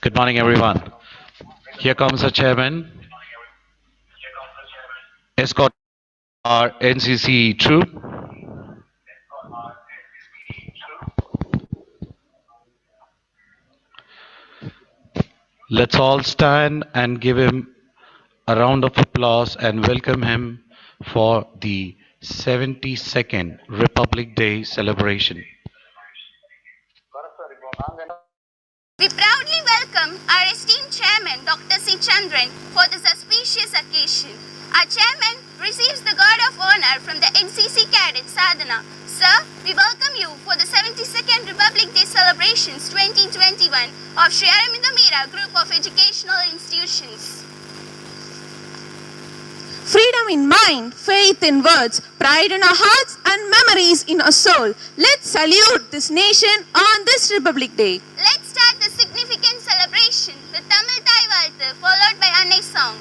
Good morning, everyone. Here comes the chairman, escort our NCC troop. Let's all stand and give him a round of applause and welcome him for the 72nd Republic Day celebration. We proudly welcome our esteemed chairman, Dr. C. Chandran, for this auspicious occasion. Our chairman receives the Guard of Honor from the NCC Cadet Sadhana. Sir, we welcome you for the 72nd Republic Day celebrations 2021 of Sri Aurobindo Meera Group of Educational Institutions. Freedom in mind, faith in words, pride in our hearts and memories in our soul. Let's salute this nation on this Republic Day. Let's start the significant celebration with Tamil Thai Valthu followed by Annai song.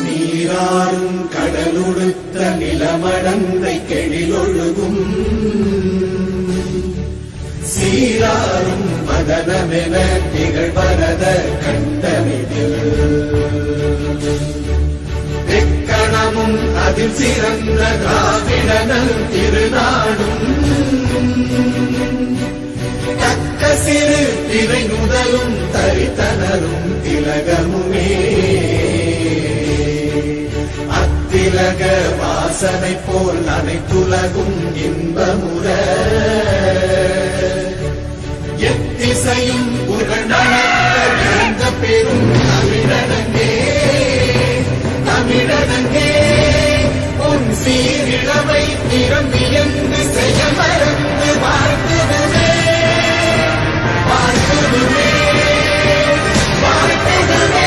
நீராறும் கடலுடுத்த நிலமடந்தை கெழிலொழுகும் சீராறும் மதனமென திகழ்வரத கண்டமிதில் எக்கணமும் அதில் சிறந்த திராவிடனல் திருநாடும் தக்க சிறு திரை நுதலும் தரித்தனரும் திலகமுமே அத்திலக வாசனை போல் அனைத்துலகும் இன்பமுற எத்திசையும் புகழ்ந்த பெரும் தமிழனங்கே தமிழனங்கே உன் சீரிழமை நிரம்பியந்து செய்ய மறந்து வாழ்த்துதுமே வாழ்த்துதுமே வாழ்த்துதுமே.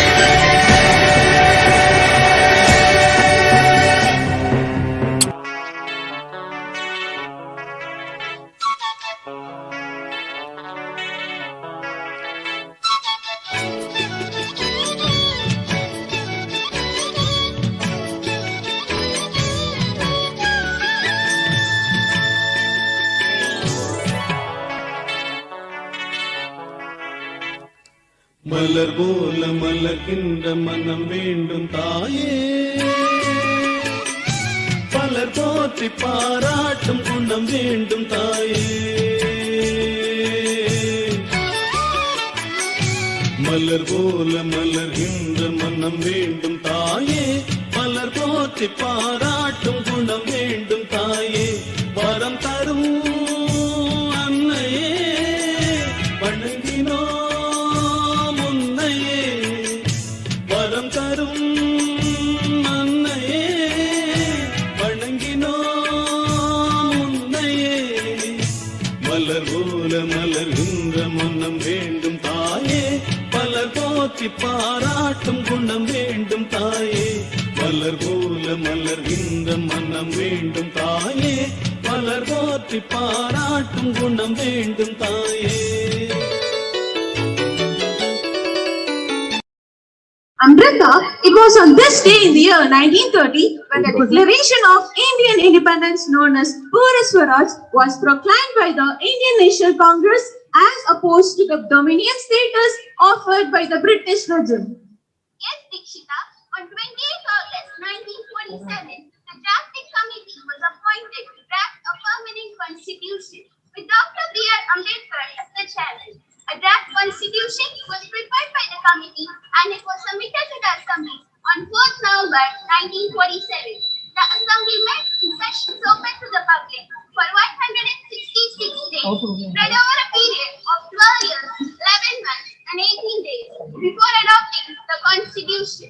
மலர் போல மலர்கின்ற மனம் வேண்டும் தாயே பலர் போற்றி பாராட்டும் குணம் வேண்டும் தாயே மலர் போல மலர்கின்ற மனம் வேண்டும் தாயே பலர் போற்றி பாராட்டும் குணம் வேண்டும் தாயே வரம் தரும் அன்னையே வணங்கினோ பாராட்டும் குணம் வேண்டும் தாயே மலர் போல மலர்கின்ற மனம் வேண்டும் தாயே மலர் போற்றி பாராட்டும் குணம் வேண்டும் தாயே. Amrita, it was on this day in the year 1930 when the Declaration of Indian Independence known as Pura Swaraj was proclaimed by the Indian National Congress as opposed to the dominion status offered by the British regime. Yes, Dikshita, on 28th August 1947, the drafting committee was appointed to draft a permanent constitution with Dr. B.R. Ambedkar as the chairman. A draft constitution was prepared by the committee and it was submitted to the Assembly on 4th November 1947. The Assembly met in sessions open to the public for 166 days, spread over a period of 12 years, 11 months and 18 days before adopting the constitution.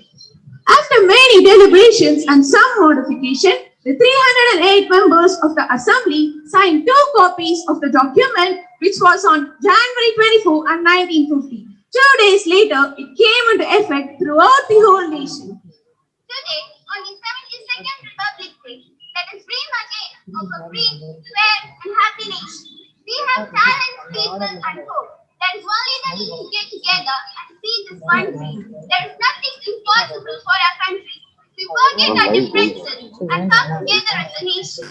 After many deliberations and some modification, the 308 members of the Assembly signed 2 copies of the document which was on January 24 and 1950. 2 days later, it came into effect throughout the whole nation. Today, on the 72nd Republic Day, let us dream again of a free, fair and happy nation. We have talent, people and hope. There is only the need to get together and see this country. There is nothing impossible for our country. We forget our differences and come together as a nation.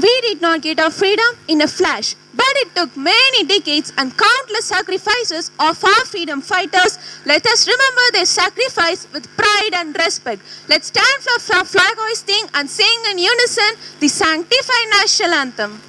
We did not get our freedom in a flash, but it took many decades and countless sacrifices of our freedom fighters. Let us remember their sacrifice with pride and respect. Let's stand for flag hoisting and sing in unison the sanctified national anthem.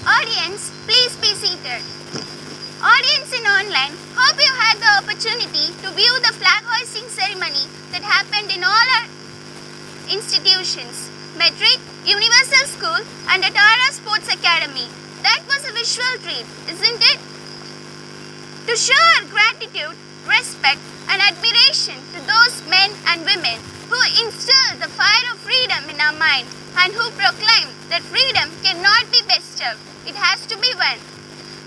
Audience, please be seated. Audience in online, hope you had the opportunity to view the flag hoisting ceremony that happened in all our institutions, Metric, Universal School and at Tara Sports Academy. That was a visual treat, isn't it? To show our gratitude, respect and admiration to those men and women who instilled the fire of freedom in our mind and who proclaimed that freedom cannot be bestowed, it has to be won.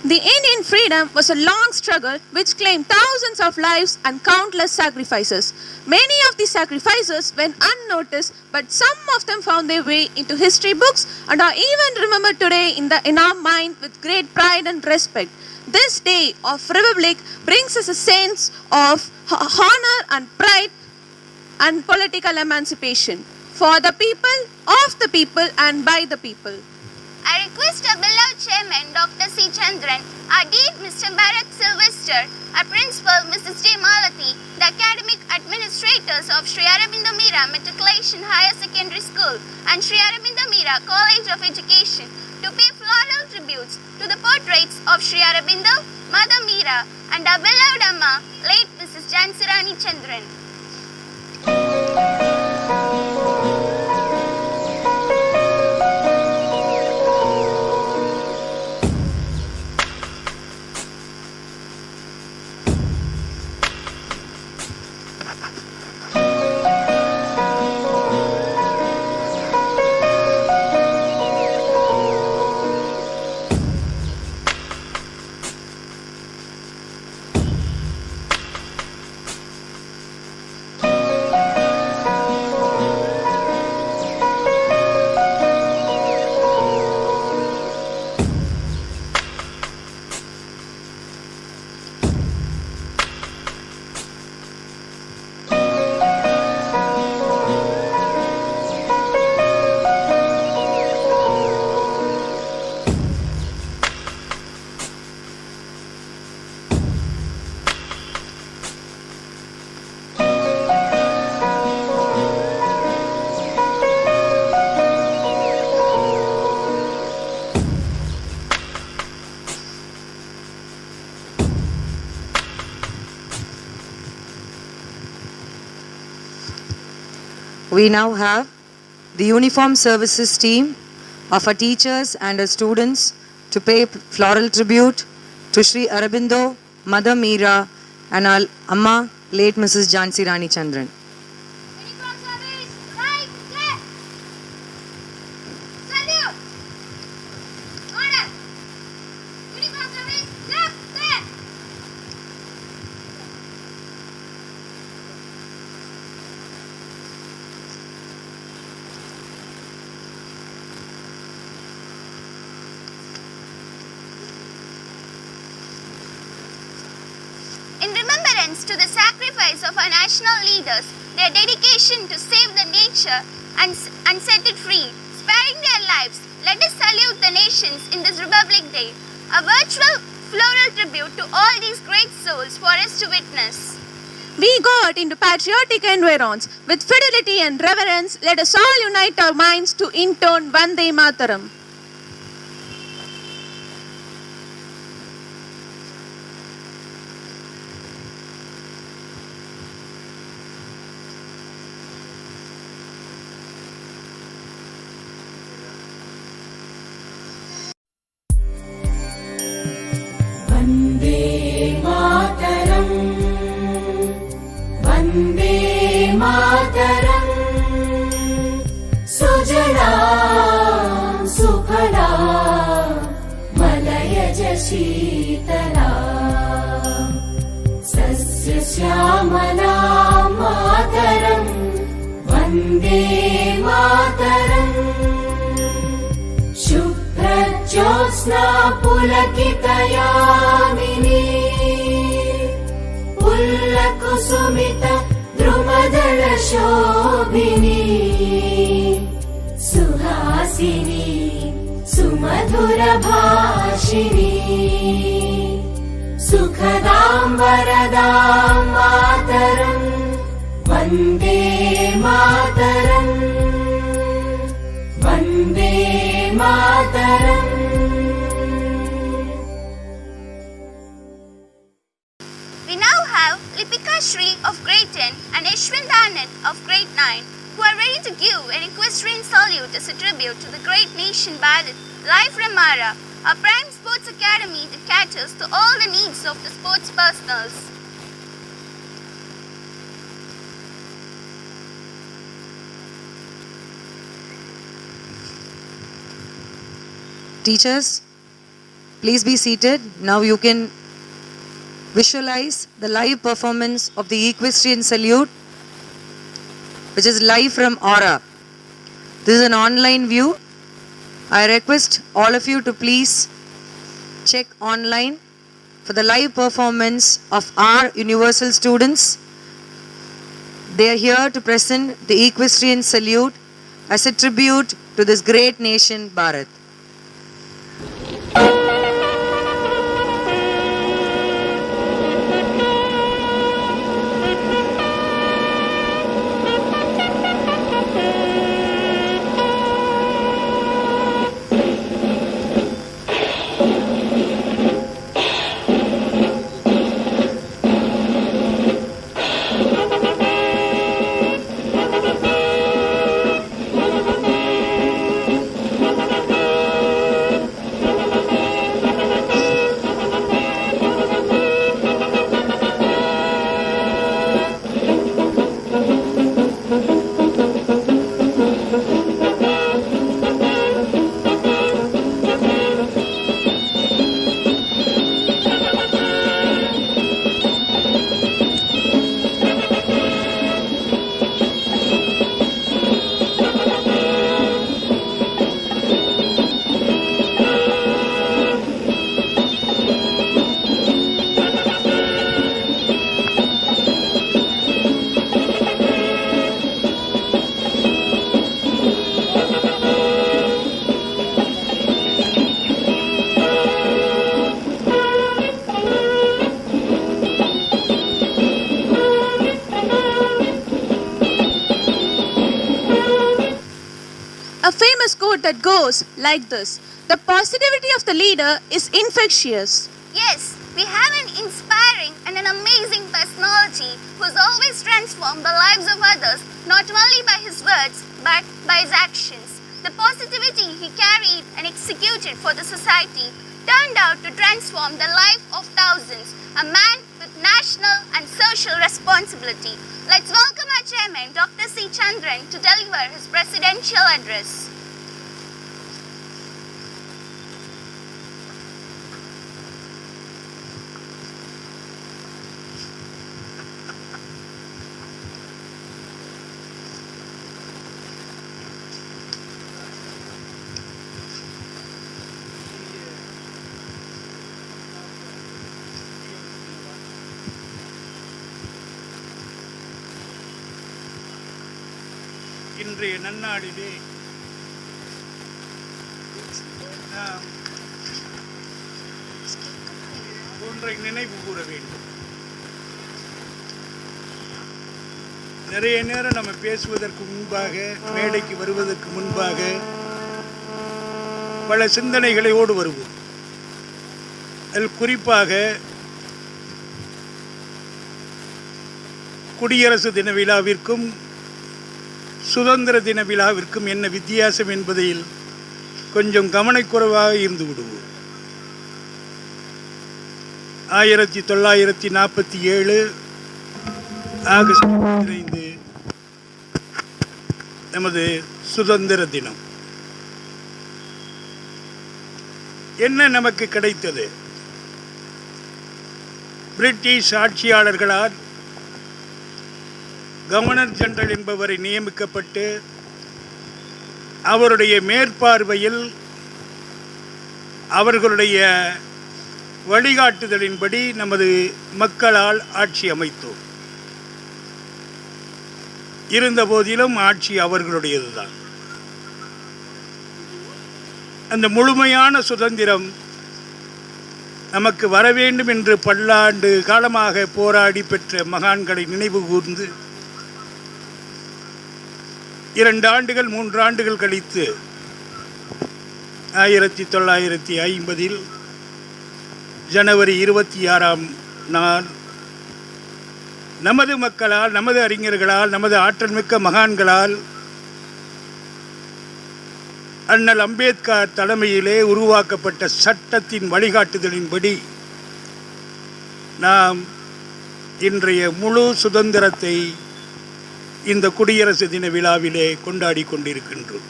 The Indian freedom was a long struggle which claimed thousands of lives and countless sacrifices. Many of these sacrifices went unnoticed, but some of them found their way into history books and are even remembered today in our mind with great pride and respect. This day of Republic brings us a sense of honor and pride and political emancipation for the people, of the people and by the people. I request our beloved Chairman Dr. C. Chandran, our Dean Mr. Bharat Sylvester, our Principal Mrs. J. Malati, the academic administrators of Sri Aurobindo Meera Matriculation Higher Secondary School and Sri Aurobindo Meera College of Education to pay floral tributes to the portraits of Sri Aurobindo, Mother Meera and our beloved Amma, late Mrs. Jhansi Rani Chandran. We now have the uniform services team of our teachers and our students to pay floral tribute to Sri Aurobindo, Mother Meera and our Amma, late Mrs. Jhansi Rani Chandran. Uniform service, right, left. Salute. Order. Uniform service, left, left. reverence to the sacrifice of our national leaders, their dedication to save the nature and set it free, sparing their lives, let us salute the nations in this Republic Day. A virtual floral tribute to all these great souls for us to witness. We got into patriotic environs. With fidelity and reverence, let us all unite our minds to intone Vande Mataram. Vande Mataram Vande Mataram सुजला सुफला मलयज शीतला सस्यश्यामला मातरम् वन्दे मातरम् शुभ्रज्योत्स्ना पुलकितयामिनी पुल्लकुसुमित द्रुमदल शोभिनी सुहासिनी सुमधुर भाषिणी सुखदां वरदां मातरम् Vande Mataram Vande Mataram We now have Lipika Shri of grade 10 and Ishwin Anand of grade 9 who are ready to give an equestrian salute as a tribute to the great nation Bharat, live from Mara, a prime sports academy that caters to all the needs of the sports personals. Teachers, please be seated. Now you can visualize the live performance of the equestrian salute, which is live from Aura. This is an online view. I request all of you to please check online for the live performance of our universal students. They are here to present the equestrian salute as a tribute to this great nation, Bharat. A famous quote that goes like this: "The positivity of the leader is infectious." Yes, we have an inspiring and an amazing personality who has always transformed the lives of others, not only by his words, but by his actions. The positivity he carried and executed for the society turned out to transform the life of thousands, a man with national and social responsibility. Let's welcome our chairman, Dr. C. Chandran, to deliver his presidential address. இன்றைய நன்னாளிலே நாம் ஒன்றை நினைவு கூற வேண்டும். நிறைய நேரம் நம்ம பேசுவதற்கு முன்பாக, மேடைக்கு வருவதற்கு முன்பாக பல சிந்தனைகளோடு வருவோம். அதில் குறிப்பாக குடியரசு தின விழாவிற்கும் சுதந்திர தின விழாவிற்கும் என்ன வித்தியாசம் என்பதில் கொஞ்சம் கவனக்குறைவாக இருந்து விடுவோம். 1947 ஆகஸ்ட் 15 நமது சுதந்திர தினம். என்ன நமக்கு கிடைத்தது? பிரிட்டிஷ் ஆட்சியாளர்களால் கவர்னர் ஜெனரல் என்பவரை நியமிக்கப்பட்டு அவருடைய மேற்பார்வையில் அவர்களுடைய வழிகாட்டுதலின்படி நமது மக்களால் ஆட்சி அமைத்தோம். இருந்த போதிலும் ஆட்சி அவர்களுடையதுதான். அந்த முழுமையான சுதந்திரம் நமக்கு வர வேண்டும் என்று பல்லாண்டு காலமாக போராடி பெற்ற மகான்களை நினைவு கூர்ந்து 2 ஆண்டுகள் 3 ஆண்டுகள் கழித்து 1950 ஜனவரி 26ஆம் நாள் நமது மக்களால், நமது அறிஞர்களால், நமது ஆற்றல்மிக்க மகான்களால் அண்ணல் அம்பேத்கர் தலைமையிலே உருவாக்கப்பட்ட சட்டத்தின் வழிகாட்டுதலின்படி நாம் இன்றைய முழு சுதந்திரத்தை இந்த குடியரசு தின விழாவிலே கொண்டாடி கொண்டிருக்கின்றோம்.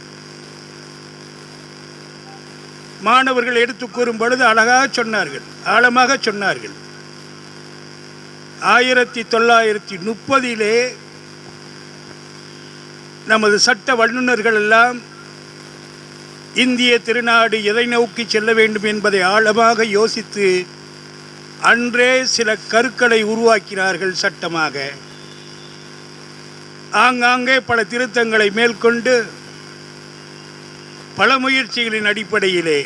மாணவர்கள் எடுத்து கூறும் பொழுது அழகாக சொன்னார்கள், ஆழமாக சொன்னார்கள். 1930 நமது சட்ட வல்லுநர்கள் எல்லாம் இந்திய திருநாடு எதை நோக்கி செல்ல வேண்டும் என்பதை ஆழமாக யோசித்து அன்றே சில கருக்களை உருவாக்கினார்கள் சட்டமாக. ஆங்காங்கே பல திருத்தங்களை மேற்கொண்டு பல முயற்சிகளின் அடிப்படையிலே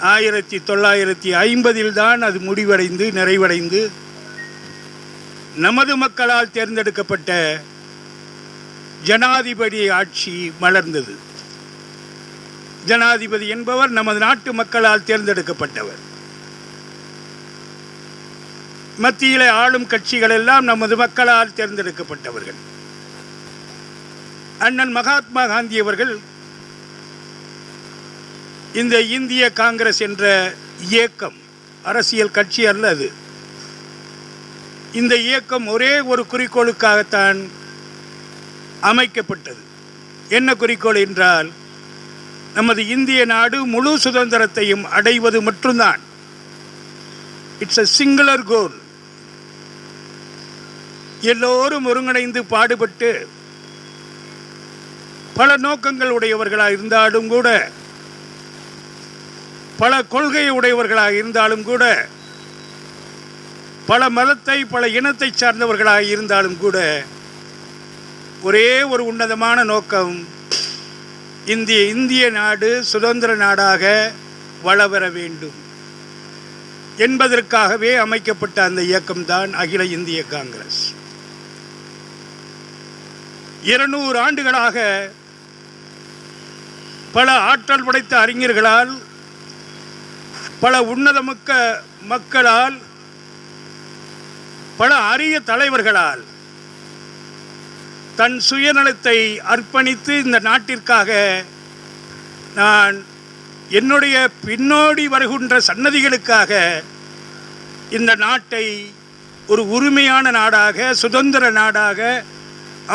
1950 தான் அது முடிவடைந்து நிறைவடைந்து நமது மக்களால் தேர்ந்தெடுக்கப்பட்ட ஜனாதிபதி ஆட்சி மலர்ந்தது. ஜனாதிபதி என்பவர் நமது நாட்டு மக்களால் தேர்ந்தெடுக்கப்பட்டவர். மத்தியிலே ஆளும் கட்சிகள் எல்லாம் நமது மக்களால் தேர்ந்தெடுக்கப்பட்டவர்கள். அண்ணன் மகாத்மா காந்தி அவர்கள் இந்த இந்திய காங்கிரஸ் என்ற இயக்கம், அரசியல் கட்சி அல்ல அது, இந்த இயக்கம் ஒரே ஒரு குறிக்கோளுக்காகத்தான் அமைக்கப்பட்டது. என்ன குறிக்கோள் என்றால், நமது இந்திய நாடு முழு சுதந்திரத்தையும் அடைவது மட்டும்தான். It's a singular goal. எல்லோரும் ஒருங்கிணைந்து பாடுபட்டு பல நோக்கங்கள் உடையவர்களாக இருந்தாலும் கூட, பல கொள்கை உடையவர்களாக இருந்தாலும் கூட, பல மதத்தை பல இனத்தை சார்ந்தவர்களாக இருந்தாலும் கூட, ஒரே ஒரு உன்னதமான நோக்கம், இந்திய நாடு சுதந்திர நாடாக வளர வேண்டும் என்பதற்காகவே அமைக்கப்பட்ட அந்த இயக்கம்தான் அகில இந்திய காங்கிரஸ். 200 ஆண்டுகளாக பல ஆற்றல் படைத்த அறிஞர்களால், பல உன்னதமிக்க மக்களால், பல அரிய தலைவர்களால் தன் சுயநலத்தை அர்ப்பணித்து இந்த நாட்டிற்காக நான் என்னுடைய பின்னோடி வருகின்ற சன்னதிகளுக்காக இந்த நாட்டை ஒரு உரிமையான நாடாக, சுதந்திர நாடாக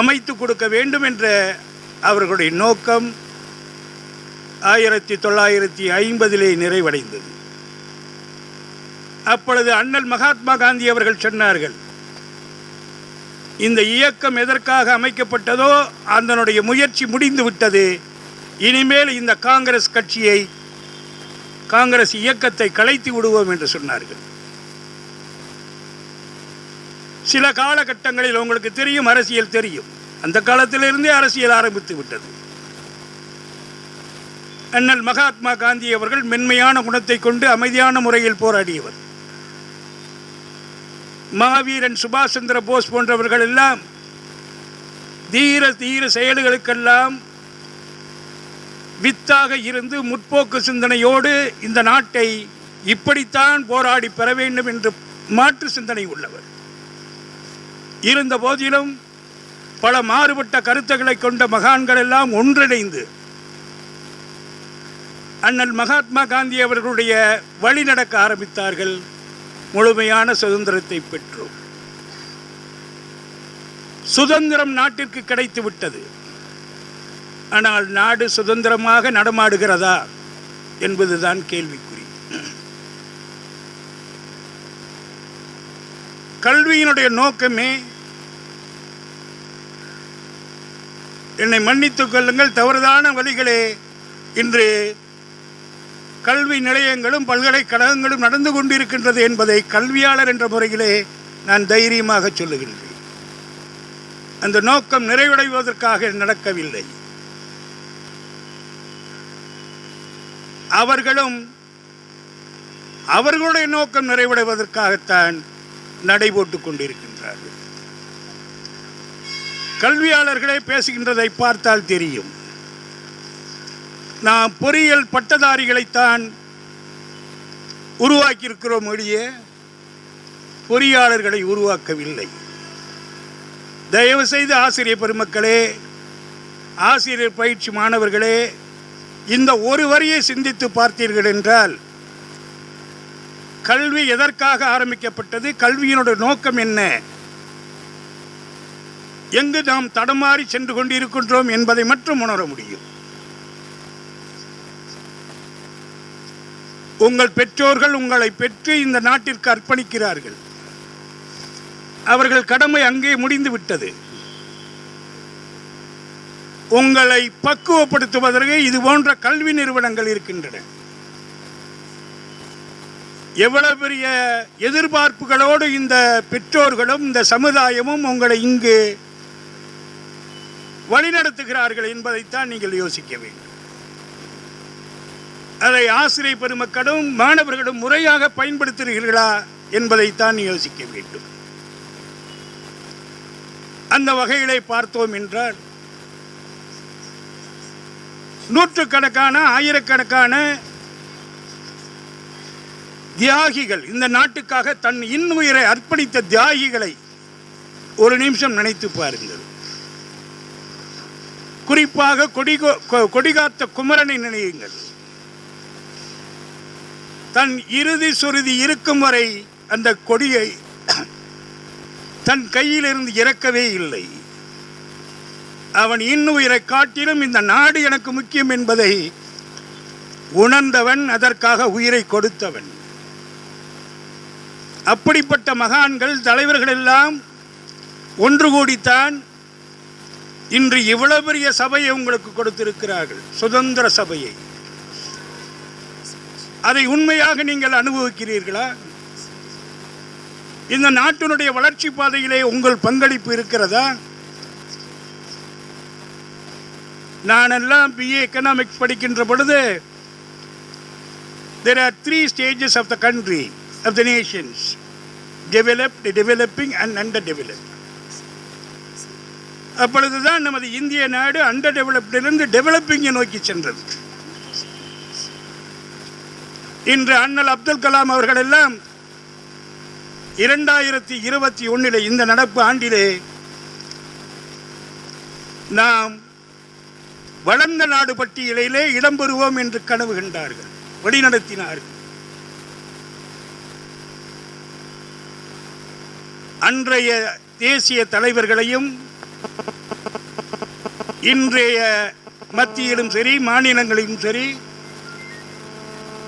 அமைத்து கொடுக்க வேண்டும் என்ற அவர்களுடைய நோக்கம் 1950 நிறைவடைந்தது. அப்பொழுது அண்ணல் மகாத்மா காந்தி அவர்கள் சொன்னார்கள், இந்த இயக்கம் எதற்காக அமைக்கப்பட்டதோ அதனுடைய முயற்சி முடிந்து விட்டது. இனிமேல் இந்த காங்கிரஸ் கட்சியை, காங்கிரஸ் இயக்கத்தை கலைத்து விடுவோம் என்று சொன்னார்கள். சில காலகட்டங்களில் உங்களுக்கு தெரியும், அரசியல் தெரியும், அந்த காலத்திலிருந்தே அரசியல் ஆரம்பித்து விட்டது. அண்ணல் மகாத்மா காந்தி அவர்கள் மென்மையான குணத்தை கொண்டு அமைதியான முறையில் போராடியவர். மாவீரன் சுபாஷ் சந்திர போஸ் போன்றவர்கள் எல்லாம் தீர தீர செயல்களுக்கெல்லாம் வித்தாக இருந்து முற்போக்கு சிந்தனையோடு இந்த நாட்டை இப்படித்தான் போராடி பெற வேண்டும் என்று மாற்று சிந்தனை உள்ளவர். இருந்த போதிலும் பல மாறுபட்ட கருத்துக்களை கொண்ட மகான்கள் எல்லாம் ஒன்றிணைந்து அண்ணல் மகாத்மா காந்தி அவர்களுடைய வழி நடக்க ஆரம்பித்தார்கள். முழுமையான சுதந்திரத்தை பெற்றோம். சுதந்திரம் நாட்டிற்கு கிடைத்து விட்டது. ஆனால் நாடு சுதந்திரமாக நடமாடுகிறதா என்பதுதான் கேள்விக்குறி. கல்வியினுடைய நோக்கமே, என்னை மன்னித்துக் கொள்ளுங்கள், தவறுதான வழிகளே இன்று கல்வி நிலையங்களும் பல்கலைக்கழகங்களும் நடந்து கொண்டிருக்கின்றது என்பதை கல்வியாளர் என்ற முறையிலே நான் தைரியமாக சொல்லுகின்றேன். அந்த நோக்கம் நிறைவடைவதற்காக நடக்கவில்லை. அவர்களுடைய நோக்கம் நிறைவடைவதற்காகத்தான் நடைபோட்டுக் கொண்டிருக்கின்றார்கள். கல்வியாளர்களே பேசுகின்றதை பார்த்தால் தெரியும். நாம் பொறியியல் பட்டதாரிகளைத்தான் உருவாக்கியிருக்கிறோம் ஒழிய பொறியாளர்களை உருவாக்கவில்லை. தயவு செய்து ஆசிரியர் பெருமக்களே, ஆசிரியர் பயிற்சி மாணவர்களே, இந்த ஒரு வரியை சிந்தித்து பார்த்தீர்கள் என்றால் கல்வி எதற்காக ஆரம்பிக்கப்பட்டது, கல்வியினுடைய நோக்கம் என்ன, எங்கு நாம் தடமாறி சென்று கொண்டிருக்கின்றோம் என்பதை மட்டும் உணர முடியும். உங்கள் பெற்றோர்கள் உங்களை பெற்று இந்த நாட்டிற்கு அர்ப்பணிக்கிறார்கள். அவர்கள் கடமை அங்கே முடிந்து விட்டது. உங்களை பக்குவப்படுத்துவதற்கு இது போன்ற கல்வி நிறுவனங்கள் இருக்கின்றன. எவ்வளவு பெரிய எதிர்பார்ப்புகளோடு இந்த பெற்றோர்களும் இந்த சமுதாயமும் உங்களை இங்கு வழிநடத்துகிறார்கள் என்பதைத்தான் நீங்கள் யோசிக்க வேண்டும். அதை ஆசிரியர் பெருமக்களும் மாணவர்களும் முறையாக பயன்படுத்துகிறீர்களா என்பதைத்தான் யோசிக்க வேண்டும். அந்த வகையிலே பார்த்தோம் என்றால் நூற்றுக்கணக்கான ஆயிரக்கணக்கான தியாகிகள், இந்த நாட்டுக்காக தன் இன்னுயிரை அர்ப்பணித்த தியாகிகளை ஒரு நிமிஷம் நினைத்து பாருங்கள். குறிப்பாக கொடிகாத்த குமரனை நினையுங்கள். தன் இறுதி சுருதி இருக்கும் வரை அந்த கொடியை தன் கையிலிருந்து இறக்கவே இல்லை. அவன் இன்னுயிரை காட்டிலும் இந்த நாடு எனக்கு முக்கியம் என்பதை உணர்ந்தவன், அதற்காக உயிரை கொடுத்தவன். அப்படிப்பட்ட மகான்கள், தலைவர்கள் எல்லாம் ஒன்று கூடித்தான் இன்று இவ்வளவு பெரிய சபையை உங்களுக்கு கொடுத்திருக்கிறார்கள், சுதந்திர சபையை. அதை உண்மையாக நீங்கள் அனுபவிக்கிறீர்களா? இந்த நாட்டினுடைய வளர்ச்சி பாதையிலே உங்கள் பங்களிப்பு இருக்கிறதா? நான் எல்லாம் BA எக்கனாமிக்ஸ் படிக்கின்ற பொழுது there are 3 stages of the country, of the nations: developed, developing and underdeveloped. அப்பொழுதுதான் நமது இந்திய நாடு அண்டர் டெவலப்டிலிருந்து டெவலப்பிங்கை நோக்கி சென்றது. இன்று அண்ணல் அப்துல் கலாம் அவர்கள் எல்லாம் 2021 இந்த நடப்பு ஆண்டிலே நாம் வளர்ந்த நாடு பட்டியலிலே இடம்பெறுவோம் என்று கனவு கண்டார்கள், வழிநடத்தினார்கள். அன்றைய தேசிய தலைவர்களையும் இன்றைய மத்தியிலும் சரி மாநிலங்களிலும் சரி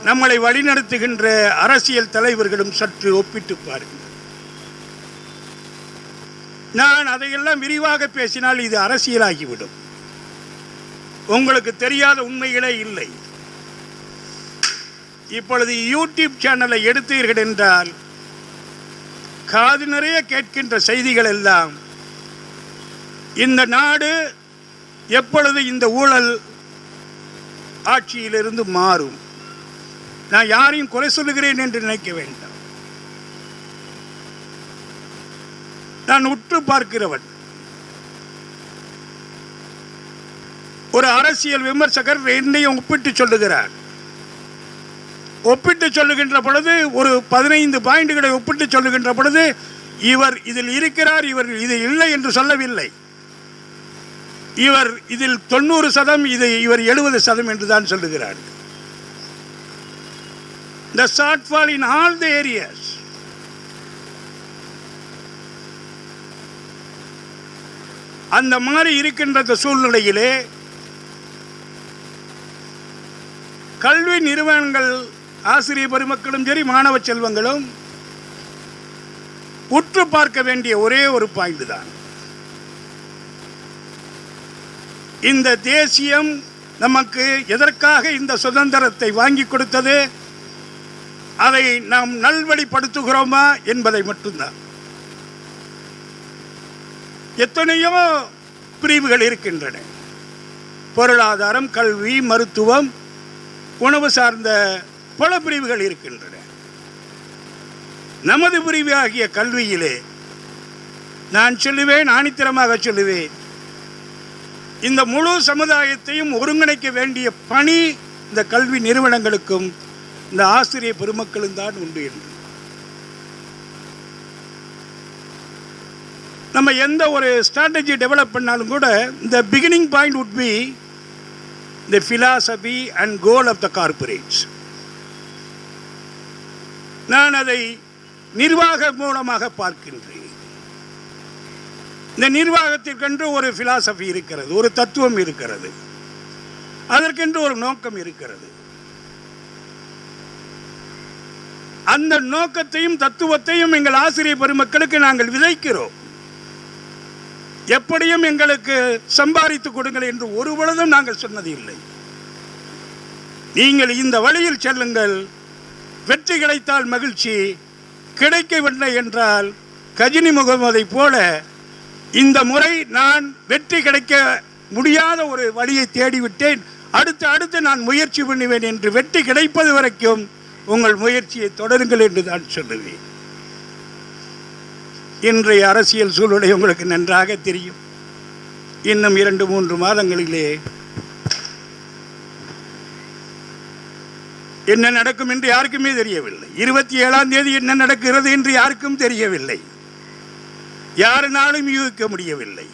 நம்மளை வழிநடத்துகின்ற அரசியல் தலைவர்களும் சற்று ஒப்பிட்டு பாருங்கள். நான் அதையெல்லாம் விரிவாக பேசினால் இது அரசியலாகிவிடும். உங்களுக்கு தெரியாத உண்மைகளே இல்லை. இப்பொழுது யூடியூப் சேனலை எடுத்தீர்கள் என்றால் காது நிறைய கேட்கின்ற செய்திகள் எல்லாம் இந்த நாடு எப்பொழுது இந்த ஊழல் ஆட்சியிலிருந்து மாறும்? நான் யாரையும் குறை சொல்லுகிறேன் என்று நினைக்க வேண்டாம். நான் உற்று பார்க்கிறவன். ஒரு அரசியல் விமர்சகர் என்னையும் ஒப்பிட்டு சொல்லுகிறார். ஒப்பிட்டு சொல்லுகின்ற பொழுது ஒரு 15 பாயிண்டுகளை ஒப்பிட்டு சொல்லுகின்ற பொழுது இவர் இதில் இருக்கிறார், இவர் இதில் இல்லை என்று சொல்லவில்லை. இவர் இதில் 90%, இவர் 70% என்று தான் சொல்லுகிறார். The shortfall in all the areas. அந்த மாதிரி இருக்கின்ற சூழ்நிலையிலே கல்வி நிறுவனங்கள், ஆசிரியர் பெருமக்களும் சரி, மாணவ செல்வங்களும் உற்று பார்க்க வேண்டிய ஒரே ஒரு பாயிண்ட் தான், இந்த தேசியம் நமக்கு எதற்காக இந்த சுதந்திரத்தை வாங்கி கொடுத்தது, அதை நாம் நல்வழிப்படுத்துகிறோமா என்பதை மட்டும்தான். எத்தனையோ பிரிவுகள் இருக்கின்றன. பொருளாதாரம், கல்வி, மருத்துவம், உணவு சார்ந்த பல பிரிவுகள் இருக்கின்றன. நமது பிரிவு ஆகிய கல்வியிலே நான் சொல்லுவேன், ஆணித்தரமாக சொல்லுவேன், இந்த முழு சமுதாயத்தையும் ஒருங்கிணைக்க வேண்டிய பணி இந்த கல்வி நிறுவனங்களுக்கும் இந்த ஆசிரியர் பெருமக்களும் தான் உண்டு என்று. நம்ம எந்த ஒரு ஸ்ட்ராட்டஜி டெவலப் பண்ணாலும் கூட இந்த beginning point would be the philosophy and goal of the corporates. நான் அதை நிர்வாக மூலமாக பார்க்கின்றேன். இந்த நிர்வாகத்திற்கென்று ஒரு philosophy இருக்கிறது, ஒரு தத்துவம் இருக்கிறது, அதற்கென்று ஒரு நோக்கம் இருக்கிறது. அந்த நோக்கத்தையும் தத்துவத்தையும் எங்கள் ஆசிரியர் பெருமக்களுக்கு நாங்கள் விதைக்கிறோம். எப்படியும் எங்களுக்கு சம்பாதித்து கொடுங்கள் என்று ஒரு பொழுதும் நாங்கள் சொன்னது இல்லை. நீங்கள் இந்த வழியில் செல்லுங்கள், வெற்றி கிடைத்தால் மகிழ்ச்சி, கிடைக்கவில்லை என்றால் கஜினி முகமதை போல இந்த முறை நான் வெற்றி கிடைக்க முடியாத ஒரு வழியை தேடிவிட்டேன், அடுத்து நான் முயற்சி பண்ணுவேன் என்று வெற்றி கிடைப்பது வரைக்கும் உங்கள் முயற்சியை தொடருங்கள் என்று தான் சொல்லுவேன். இன்றைய அரசியல் சூழ்நிலை உங்களுக்கு நன்றாக தெரியும். இன்னும் 2-3 மாதங்களிலே என்ன நடக்கும் என்று யாருக்குமே தெரியவில்லை. 27ஆம் தேதி என்ன நடக்கிறது என்று யாருக்கும் தெரியவில்லை. யாருனாலும் யூகிக்க முடியவில்லை.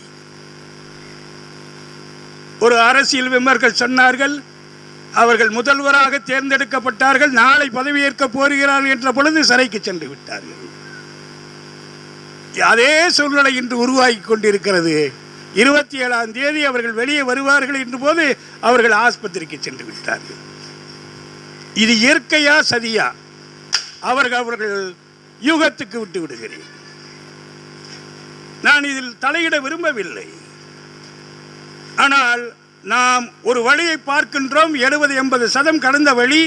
ஒரு அரசியல் விமர்சகர்கள் சொன்னார்கள், அவர்கள் முதல்வராக தேர்ந்தெடுக்கப்பட்டார்கள், நாளை பதவியேற்க போகிறார்கள் என்ற பொழுது சிறைக்கு சென்று விட்டார்கள். அதே சூழ்நிலை இன்று உருவாகி கொண்டிருக்கிறது. 27ஆம் தேதி அவர்கள் வெளியே வருவார்கள் என்ற போது அவர்கள் ஆஸ்பத்திரிக்கு சென்று விட்டார்கள். இது இயற்கையா சதியா? அவர்கள் யூகத்துக்கு விட்டு விடுகிறேன். நான் இதில் தலையிட விரும்பவில்லை. ஆனால் நாம் ஒரு வழியை பார்க்கின்றோம். 70-80% கடந்த வழி,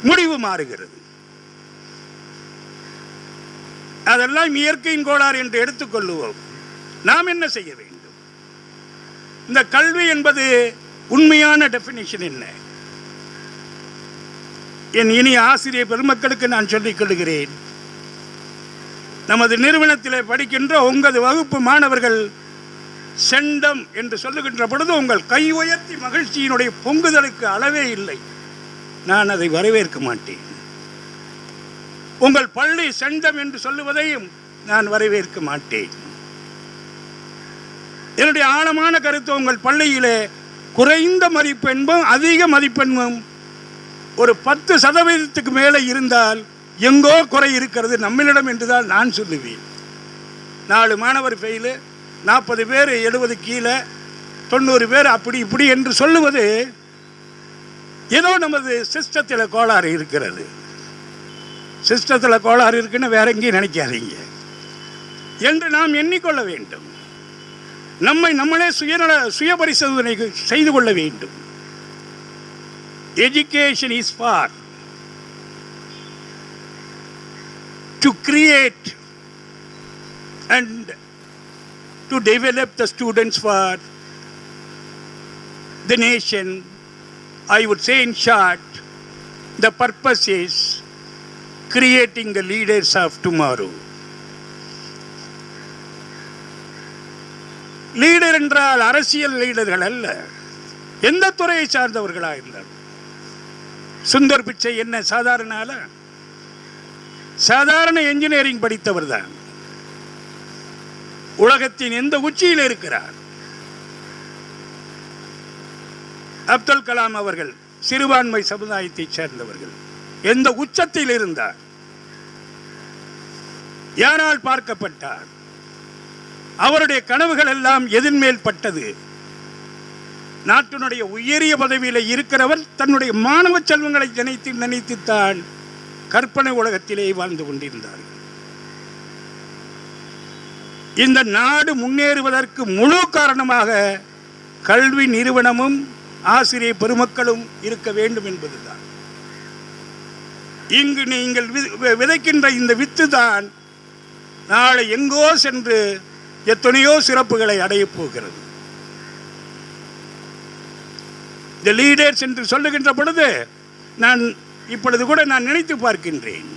முடிவு மாறுகிறது. அதெல்லாம் இயற்கையின் கோளாறு என்று எடுத்துக்கொள்ளுவோம். நாம் என்ன செய்ய வேண்டும்? இந்த கல்வி என்பது உண்மையான டெஃபினிஷன் என்ன? என் இனிய ஆசிரியர் பெருமக்களுக்கு நான் சொல்லிக் கொள்கிறேன், நமது நிறுவனத்தில் படிக்கின்ற 9 வகுப்பு மாணவர்கள் செண்டம் என்று சொல்லுகின்ற பொழுது உங்கள் கை உயர்த்தி மகிழ்ச்சியினுடைய பொங்குதலுக்கு அளவே இல்லை. நான் அதை வரவேற்க மாட்டேன். உங்கள் பள்ளி செண்டம் என்று சொல்லுவதையும் நான் வரவேற்க மாட்டேன். என்னுடைய ஆழமான கருத்து, உங்கள் பள்ளியிலே குறைந்த மதிப்பெண்ணும் அதிக மதிப்பெண்ணும் ஒரு 10% மேலே இருந்தால் எங்கோ குறை இருக்கிறது நம்மளிடம் என்றுதான் நான் சொல்லுவேன். 4 மாணவர் ஃபெயிலு, 40 பேர் 70 கீழே, 90 பேர் அப்படி இப்படி என்று சொல்லுவது ஏதோ நமது சிஸ்டத்தில் கோளாறு இருக்கிறது. சிஸ்டத்தில் கோளாறு இருக்குன்னு வேற எங்கேயும் நினைக்காதீங்க என்று நாம் எண்ணிக்கொள்ள வேண்டும். நம்மளே சுய பரிசோதனை செய்து கொள்ள வேண்டும். Education is for to create and to develop the students for the nation. I would say in short, the purpose is creating the leaders of tomorrow. Leader என்றால் அரசியல் லீடர்கள் அல்ல, எந்த துறையை சார்ந்தவர்களாக இருந்தார். சுந்தர் பிச்சை என்ன சாதாரண ஆளா? சாதாரண என்ஜினியரிங் படித்தவர் தான், உலகத்தின் எந்த உச்சியில் இருக்கிறார். அப்துல் கலாம் அவர்கள் சிறுபான்மை சமுதாயத்தை சேர்ந்தவர்கள், எந்த உச்சத்தில் இருந்தார், யாரால் பார்க்கப்பட்டார், அவருடைய கனவுகள் எல்லாம் எதின் மேல் பட்டது. நாட்டினுடைய உயரிய பதவியில் இருக்கிறவர் தன்னுடைய மாணவ செல்வங்களை நினைத்துத்தான் கற்பனை உலகத்திலே வாழ்ந்து கொண்டிருந்தார். இந்த நாடு முன்னேறுவதற்கு முழு காரணமாக கல்வி நிறுவனமும் ஆசிரியர் பெருமக்களும் இருக்க வேண்டும் என்பதுதான். இங்கு நீங்கள் விதைக்கின்ற இந்த வித்து தான் நாளை எங்கோ சென்று எத்தனையோ சிறப்புகளை அடையப் போகிறது. இந்த லீடர்ஸ் என்று சொல்லுகின்ற பொழுது நான் இப்பொழுது கூட நான் நினைத்து பார்க்கின்றேன்,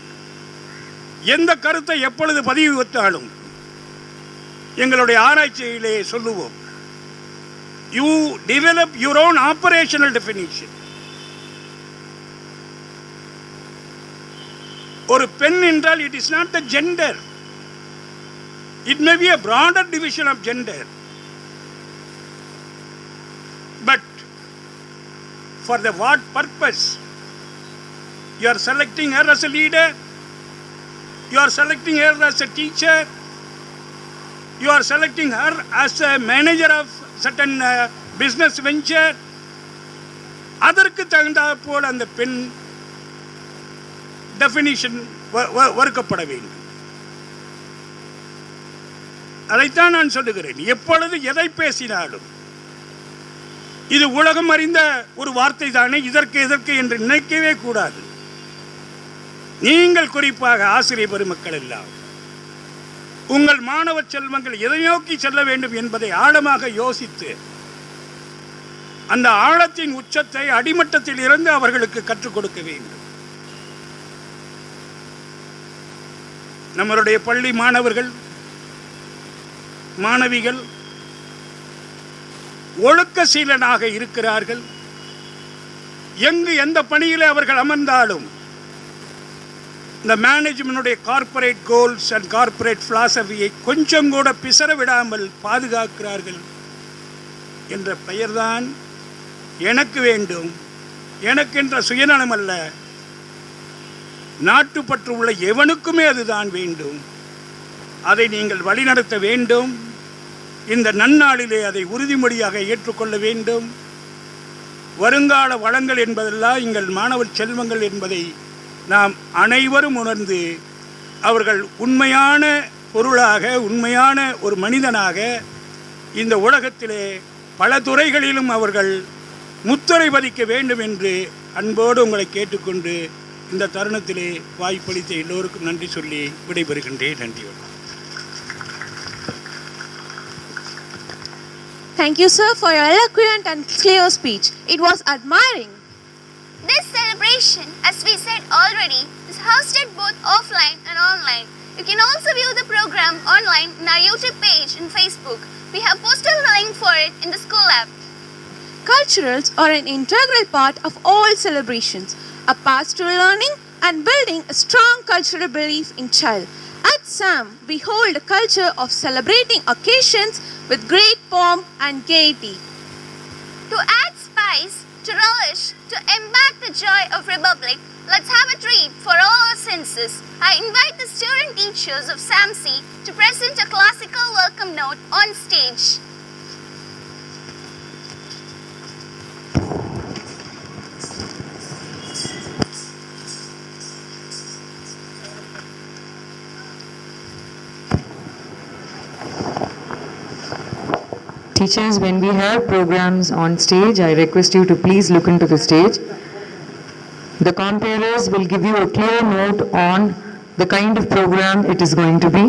எந்த கருத்தை எப்பொழுது பதிவு வைத்தாலும் எங்களுடைய ஆராய்ச்சியிலே சொல்லுவோம், you develop your own operational definition. ஒரு பெண் என்றால் it is not the gender. It may be a broader division of gender. But for the what purpose? You are selecting her as a leader. You are selecting her as a teacher. You are selecting her as a manager of certain business venture. அதற்கு தகுந்தாற் போல் அந்த பெண் definition வகுக்கப்பட வேண்டும். அதைத்தான் நான் சொல்லுகிறேன். எப்பொழுது எதை பேசினாலும் இது உலகம் அறிந்த ஒரு வார்த்தை தானே, இதற்கு எதற்கு என்று நினைக்கவே கூடாது. நீங்கள் குறிப்பாக ஆசிரியர் பெருமக்கள் எல்லாம் உங்கள் மாணவ செல்வங்கள் எதை நோக்கி செல்ல வேண்டும் என்பதை ஆழமாக யோசித்து அந்த ஆழத்தின் உச்சத்தை அடிமட்டத்தில் இருந்து அவர்களுக்கு கற்றுக் கொடுக்க வேண்டும். நம்மளுடைய பள்ளி மாணவர்கள் மாணவிகள் ஒழுக்க சீலனாக இருக்கிறார்கள். எங்கு எந்த பணியில் அவர்கள் அமர்ந்தாலும் இந்த மேனேஜ்மென்டுடைய கார்ப்பரேட் கோல்ஸ் அண்ட் கார்ப்பரேட் பிலாசபியை கொஞ்சம் கூட பிசற விடாமல் பாதுகாக்கிறார்கள் என்ற பெயர்தான் எனக்கு வேண்டும். எனக்கென்ற சுயநலம் அல்ல, நாட்டுப்பற்று உள்ள எவனுக்குமே அதுதான் வேண்டும். அதை நீங்கள் வழிநடத்த வேண்டும். இந்த நன்னாளிலே அதை உறுதிமொழியாக ஏற்றுக்கொள்ள வேண்டும். வருங்கால வளங்கள் என்பதெல்லாம் எங்கள் மாணவர் செல்வங்கள் என்பதை நாம் அனைவரும் உணர்ந்து அவர்கள் உண்மையான பொருளாக உண்மையான ஒரு மனிதனாக இந்த உலகத்திலே பல துறைகளிலும் அவர்கள் முத்திரை பதிக்க வேண்டும் என்று அன்போடு உங்களை கேட்டுக்கொண்டு இந்த தருணத்திலே வாய்ப்பளித்த எல்லோருக்கும் நன்றி சொல்லி விடைபெறுகின்றேன். நன்றி. Thank you, sir, for your eloquent and clear speech. It was admiring. This celebration, as we said already, is hosted both offline and online. You can also view the program online in our YouTube page and Facebook. We have posted the link for it in the school app. Culturals are an integral part of all celebrations, a path to learning and building a strong cultural belief in child. At SAM, we hold a culture of celebrating occasions with great pomp and gaiety. To add spice, to relish, to embark the joy of Republic, let's have a treat for all our senses. I invite the student teachers of SAMC to present a classical welcome note on stage. Teachers, when we have programs on stage, I request you to please look into the stage. The comparers will give you a clear note on the kind of program it is going to be.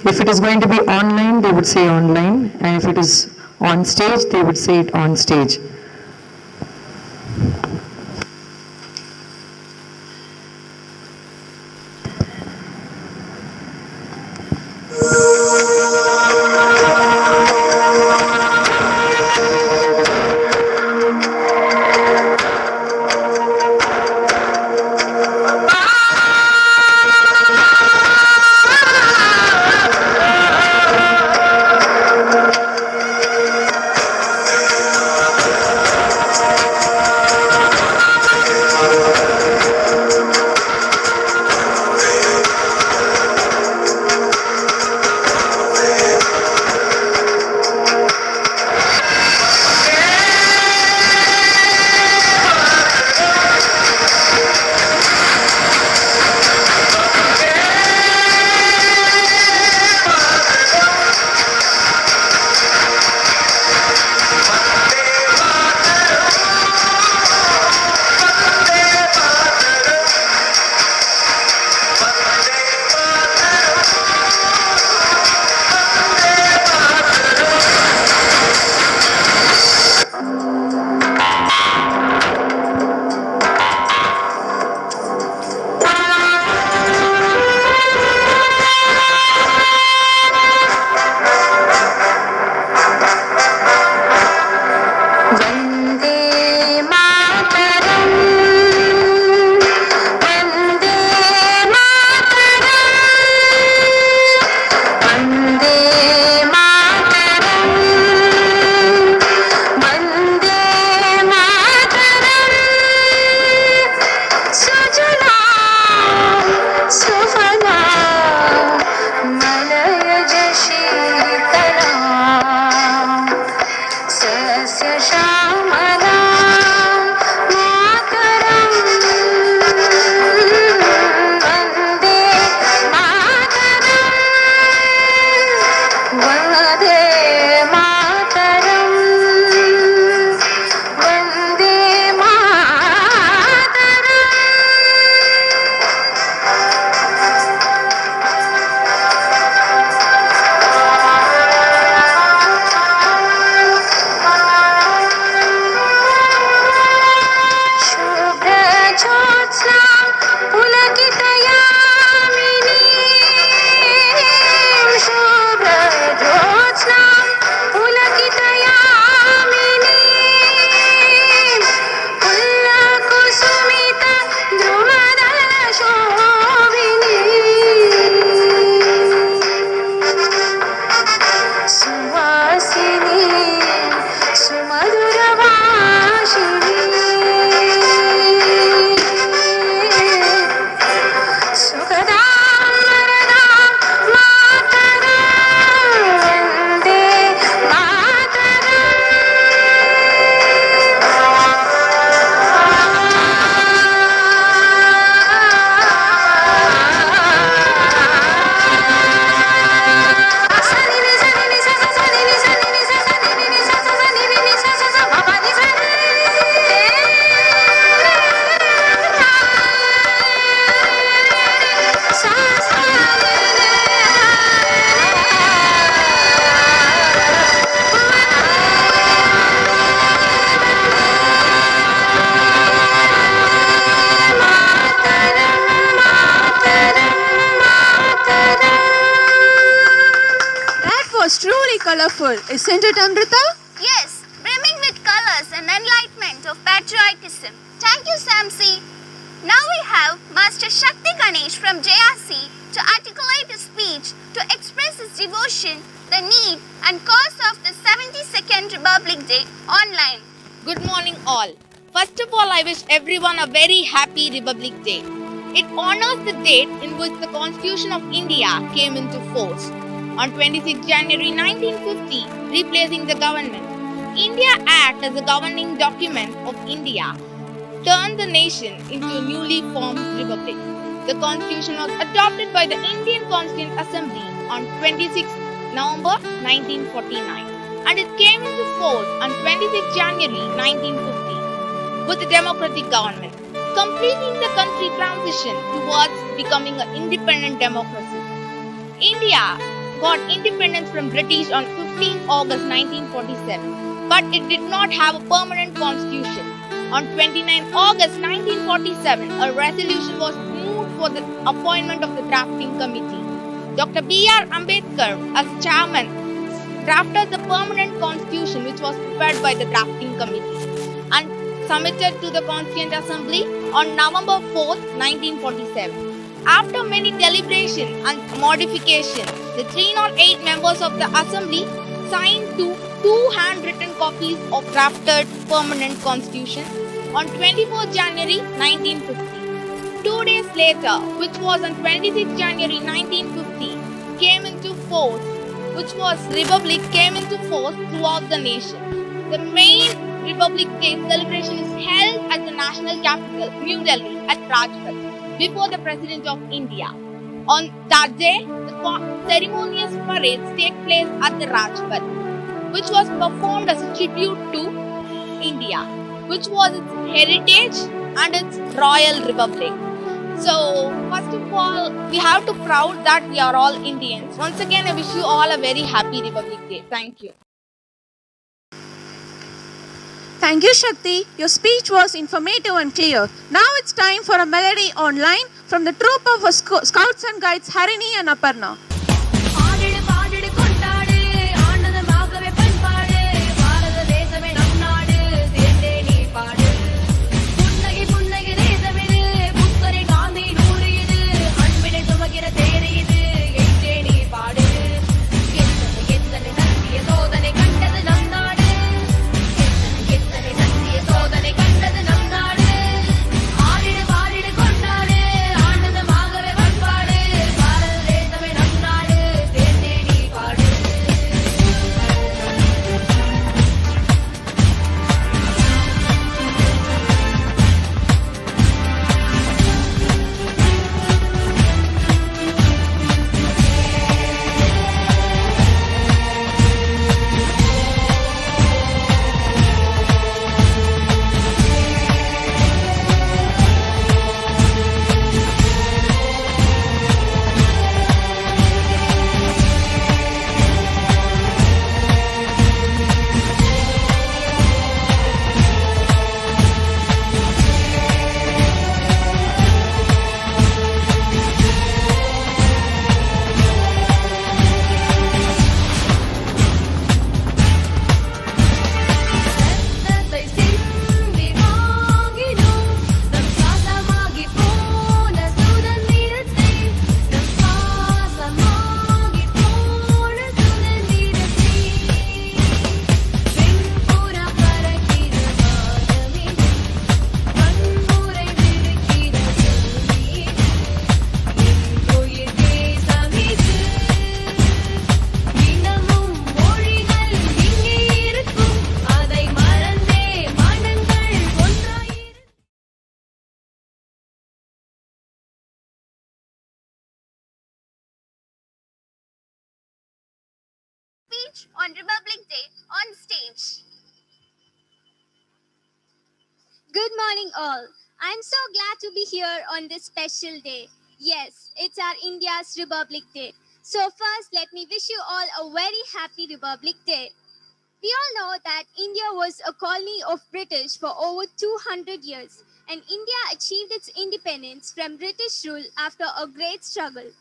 If it is going to be online, they would say online, and if it is on stage, they would say it on stage. Was truly colorful, isn't it, Amrita? Yes, brimming with colors and enlightenment of patriotism. Thank you, Samsi. Now we have Master Shakti Ganesh from JRC to articulate his speech to express his devotion, the need and cause of the 72nd Republic Day online. Good morning all. First of all, I wish everyone a very happy Republic Day. It honors the date in which the Constitution of India came into force. On 26 January 1950, replacing the government, India Act as a governing document of India turned the nation into a newly formed republic. The Constitution was adopted by the Indian Constituent Assembly on 26 November 1949 and it came into force on 26 January 1950 with a democratic government, completing the country transition towards becoming an independent democracy. India got independence from British on 15 August 1947, but it did not have a permanent constitution. On 29 August 1947, a resolution was moved for the appointment of the drafting committee. Dr. B.R. Ambedkar, as chairman, drafted the permanent constitution which was prepared by the drafting committee and submitted to the Constituent Assembly on November 4, 1947. After many deliberations and modifications, the 308 members of the Assembly signed two handwritten copies of drafted permanent constitution on 24 January 1950. 2 days later, which was on 26 January 1950, came into force, which was Republic came into force throughout the nation. The main Republic Day celebration is held at the national capital, New Delhi, at Rajpath, before the President of India. On that day, the ceremonious parades take place at the Rajpath, which was performed as a tribute to India, which was its heritage and its royal republic. So, first of all, we have to proud that we are all Indians. Once again, I wish you all a very happy Republic Day. Thank you. Thank you, Shakti. Your speech was informative and clear. Now it's time for a melody online from the troupe of Scouts and Guides Harini and Aparna. Speech on Republic Day on stage. Good morning, all. I'm so glad to be here on this special day. Yes, it's our India's Republic Day. So first, let me wish you all a very happy Republic Day. We all know that India was a colony of British for over 200 years, and India achieved its independence from British rule after a great struggle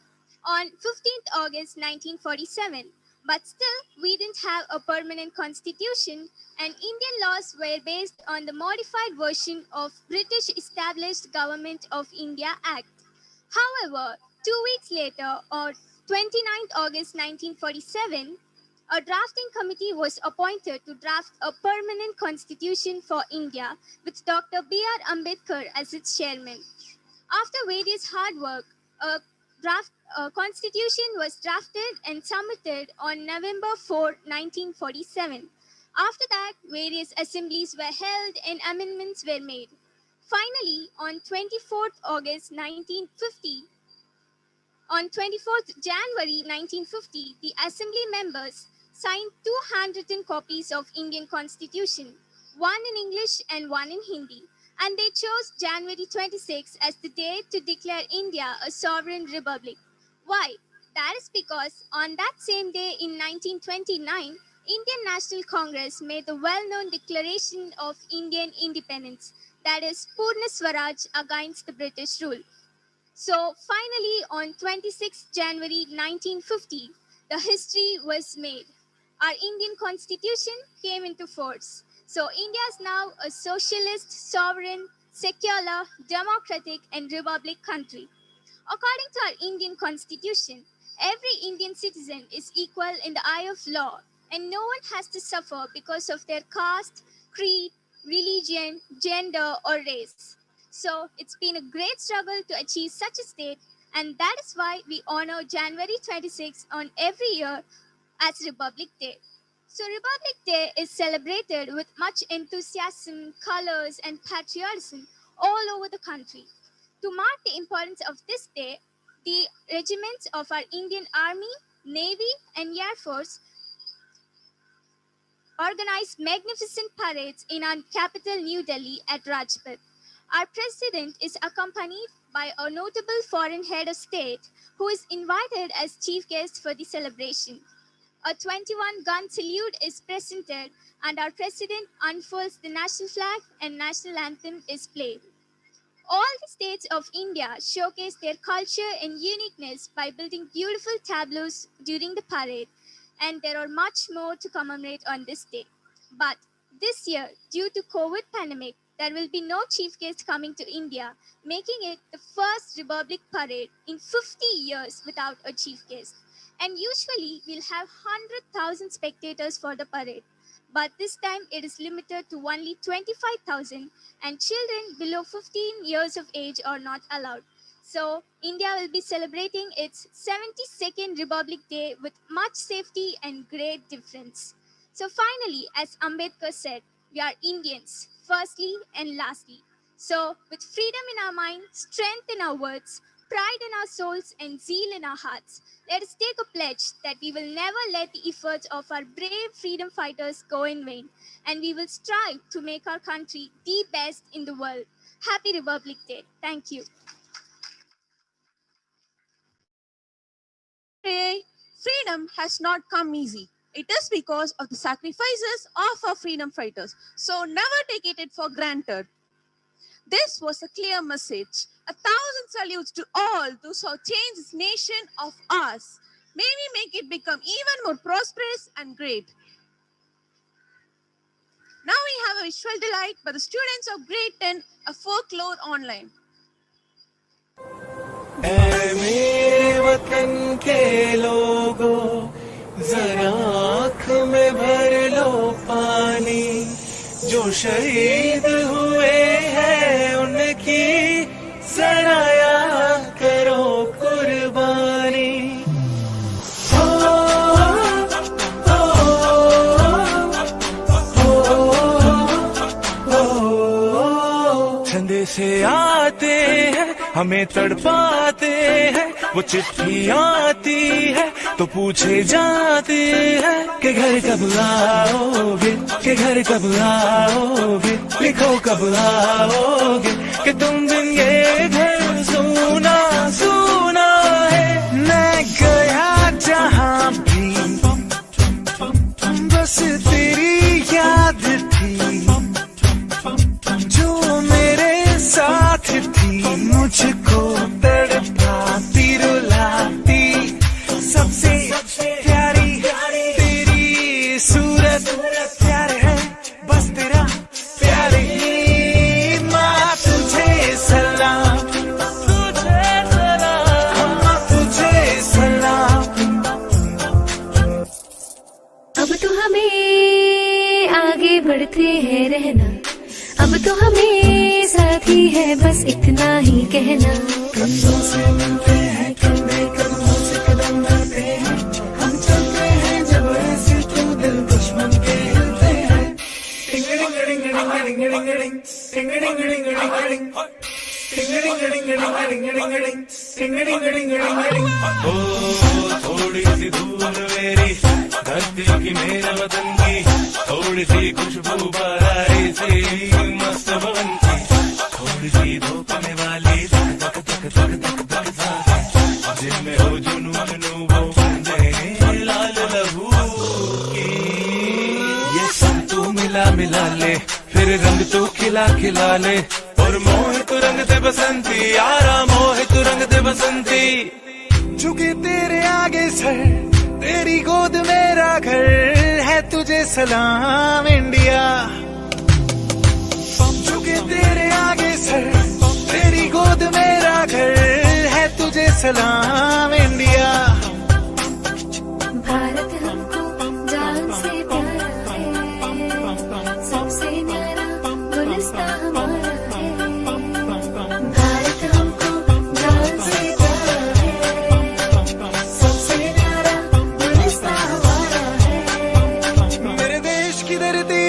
on 15th August 1947. But still, we didn't have a permanent constitution, and Indian laws were based on the modified version of British Established Government of India Act. However, 2 weeks later, on 29th August 1947, a drafting committee was appointed to draft a permanent constitution for India with Dr. B.R. Ambedkar as its chairman. After various hard work, a constitution was drafted and submitted on November 4, 1947. After that, various assemblies were held and amendments were made. Finally, on 24th January 1950, the assembly members signed two handwritten copies of Indian Constitution, one in English and one in Hindi, and they chose January 26 as the date to declare India a sovereign republic. Why? That is because on that same day in 1929, Indian National Congress made the well-known Declaration of Indian Independence, that is Purna Swaraj against the British rule. So finally on 26 January 1950, the history was made. Our Indian Constitution came into force. So India is now a socialist, sovereign, secular, democratic and republic country. According to our Indian Constitution, every Indian citizen is equal in the eye of law and no one has to suffer because of their caste, creed, religion, gender or race. So it's been a great struggle to achieve such a state, and that is why we honor January 26 on every year as Republic Day. So Republic Day is celebrated with much enthusiasm, colors and patriotism all over the country. To mark the importance of this day, the regiments of our Indian Army, Navy and Air Force organized magnificent parades in our capital New Delhi at Rajpath. Our president is accompanied by a notable foreign head of state who is invited as chief guest for the celebration. A 21-gun salute is presented and our president unfurls the national flag and national anthem is played. All the states of India showcase their culture and uniqueness by building beautiful tableaus during the parade, and there are much more to commemorate on this day. But this year, due to COVID pandemic, there will be no chief guest coming to India, making it the first Republic Parade in 50 years without a chief guest. And usually, we'll have 100,000 spectators for the parade. But this time, it is limited to only 25,000 and children below 15 years of age are not allowed. So, India will be celebrating its 72nd Republic Day with much safety and great difference. So finally, as Ambedkar said, we are Indians, firstly and lastly. So, with freedom in our mind, strength in our words, pride in our souls and zeal in our hearts, let us take a pledge that we will never let the efforts of our brave freedom fighters go in vain, and we will strive to make our country the best in the world. Happy Republic Day. Thank you. Freedom has not come easy. It is because of the sacrifices of our freedom fighters. So never take it for granted. This was a clear message. 1,000 salutes to all those who have changed this nation of ours. May we make it become even more prosperous and great. Now we have a visual delight by the students of grade 10 of Folklore Online. ऐ मेरे वतन के लोगों, जरा आँख में भर लो पानी, जो शहीद हुए हैं उनकी जरा याद करो कुर्बानी। से आते हैं हमें तड़पाते हैं, वो चिट्ठी आती है तो पूछे जाते हैं कि घर कब आओगे, कि घर कब आओगे, लिखो कब आओगे, कि तुम बिन ये घर सूना सूना है। मैं गया जहाँ भी बस तेरी याद थी, जो मेरे साथ थी, मुझको तड़पाती रुलाती, सबसे प्यारी तेरी सूरत प्यार है, बस तेरा प्यार ही। माँ तुझे सलाम, तुझे सलाम, माँ तुझे सलाम। अब तो हमें आगे बढ़ते हैं रहना, अब तो हमें साथी है बस इतना ही कहना। कदमों से मिलते हैं, कंधे कदमों से कदम मिलते हैं, हम चलते हैं जब ऐसे तो दिल दुश्मन के हिलते हैं। टिंगड़िंग टिंगड़िंग टिंगड़िंग टिंगड़िंग टिंगड़िंग टिंगड़िंग टिंगड़िंग टिंगड़िंग टिंगड़िंग टिंगड़िंग। ओ थोड़ी सी धूल मेरी धरती की, मेरे वतन की, थोड़ी सी खुशबू बारारी सी मस्त पवन की, थोड़ी सी धूप में वाली धक धक धक धक धक धक, जिनमें हो जुनून मिला मिला ले, फिर रंग तू खिला खिला ले। और मोहित रंग दे बसंती यारा, मोहित रंग दे बसंती। झुके तेरे आगे सर, तेरी गोद मेरा घर है, तुझे सलाम इंडिया। झुके तेरे आगे सर, तेरी गोद मेरा घर है, तुझे सलाम इंडिया। भारत हमको जान से प्यारा है, सबसे न्यारा गुलिस्तां हमारा है। भारत हमको जान से प्यारा है, सबसे न्यारा गुलिस्तां हमारा है। मेरे देश की धरती,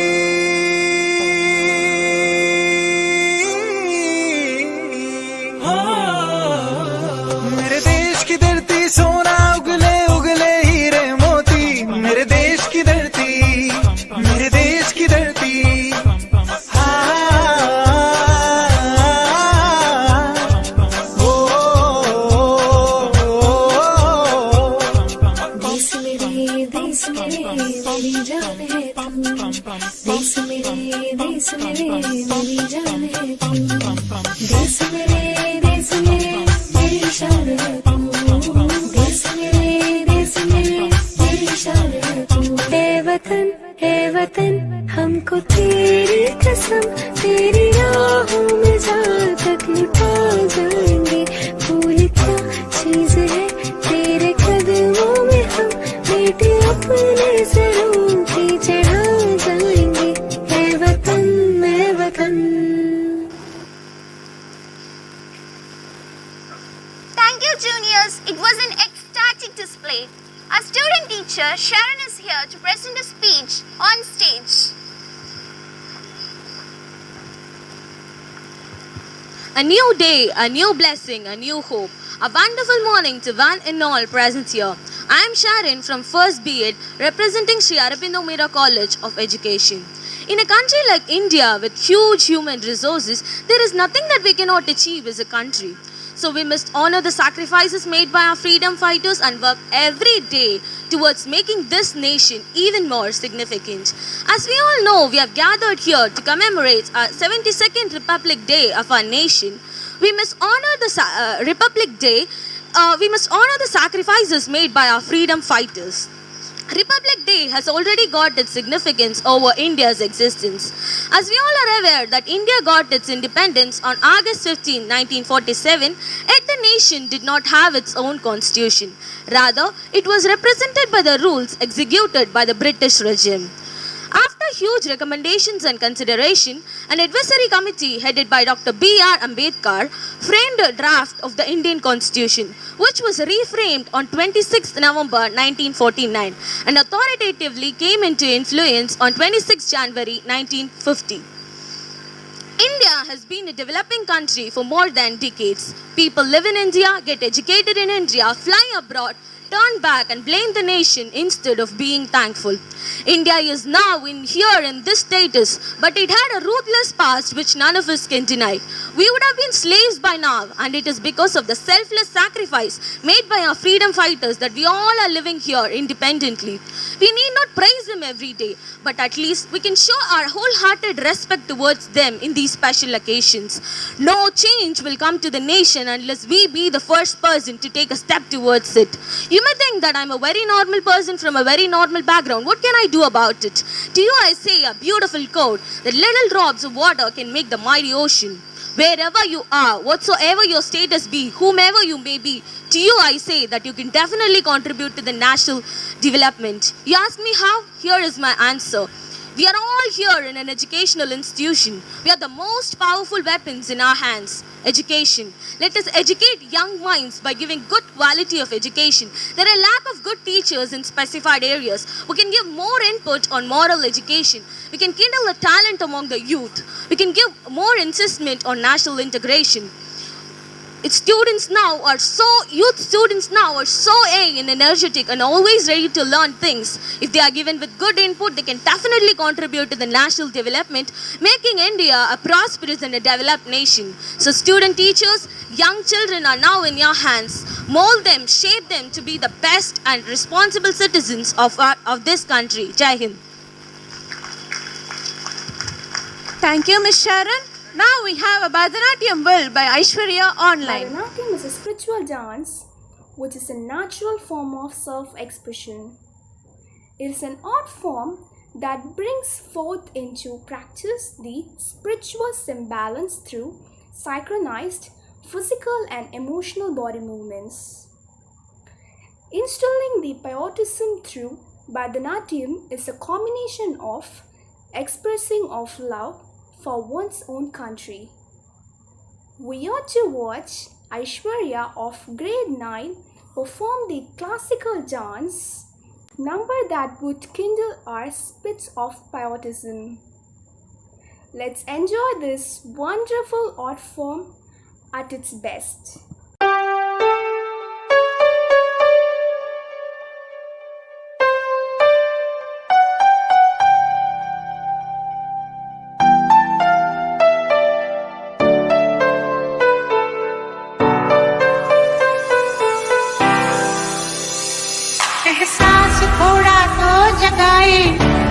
मेरे देश की धरती सोना उगले उगले हीरे मोती। मेरे देश की धरती, मेरे देश की धरती। देश मेरे देश मेरे मेरी जान है तू, देश मेरे देश मेरे मेरी जान है तू। देश मेरे देश मेरे मेरी शान है तू, देश मेरे देश मेरे मेरी शान है तू। हे वतन हमको तेरी कसम, तेरी राहों में जान तक लुटा जाएंगे। फूल क्या चीज है तेरे कदमों में, हम बेटे अपने सरों की चढ़ा जाएंगे। है वतन, है वतन। Thank you, juniors. It was an ecstatic display. Our student teacher Sharon is here to present a speech on stage. A new day, a new blessing, a new hope. A wonderful morning to one and all present here. I am Sharon from First B.Ed representing Sri Aurobindo Mehta College of Education. In a country like India with huge human resources, there is nothing that we cannot achieve as a country. So we must honor the sacrifices made by our freedom fighters and work every day towards making this nation even more significant. As we all know, we have gathered here to commemorate our 72nd Republic Day of our nation. We must honor the Republic Day. We must honor the sacrifices made by our freedom fighters. Republic Day has already got its significance over India's existence. As we all are aware that India got its independence on August 15, 1947, yet the nation did not have its own constitution. Rather, it was represented by the rules executed by the British regime. After huge recommendations and consideration, an advisory committee headed by Dr. B.R. Ambedkar framed a draft of the Indian Constitution, which was reframed on 26 November 1949 and authoritatively came into influence on 26 January 1950. India has been a developing country for more than decades. People live in India, get educated in India, fly abroad, turn back and blame the nation instead of being thankful. India is now here in this status, but it had a ruthless past which none of us can deny. We would have been slaves by now, and it is because of the selfless sacrifice made by our freedom fighters that we all are living here independently. We need not praise them every day, but at least we can show our wholehearted respect towards them in these special occasions. No change will come to the nation unless we be the first person to take a step towards it. You may think that I'm a very normal person from a very normal background. What can I do about it? To you I say a beautiful quote that little drops of water can make the mighty ocean. Wherever you are, whatsoever your status be, whomever you may be, to you I say that you can definitely contribute to the national development. You ask me how? Here is my answer. We are all here in an educational institution. We are the most powerful weapons in our hands. Education. Let us educate young minds by giving good quality of education. There are lack of good teachers in specified areas. We can give more input on moral education. We can kindle a talent among the youth. We can give more insistment on national integration. Youth students now are so young and energetic and always ready to learn things. If they are given with good input, they can definitely contribute to the national development, making India a prosperous and a developed nation. So student teachers, young children are now in your hands. Mold them, shape them to be the best and responsible citizens of this country. Jai Hind. Thank you, Miss Sharon. Now we have a Bharatanatyam will by Aishwarya online. Bharatanatyam is a spiritual dance which is a natural form of self-expression. It is an art form that brings forth into practice the spiritual imbalance through synchronized physical and emotional body movements. Instilling the patriotism through Bharatanatyam is a combination of expressing of love for one's own country. We are to watch Aishwarya of grade 9 perform the classical dance number that would kindle our spirits of patriotism. Let's enjoy this wonderful art form at its best. एहसास थोड़ा तो जगाए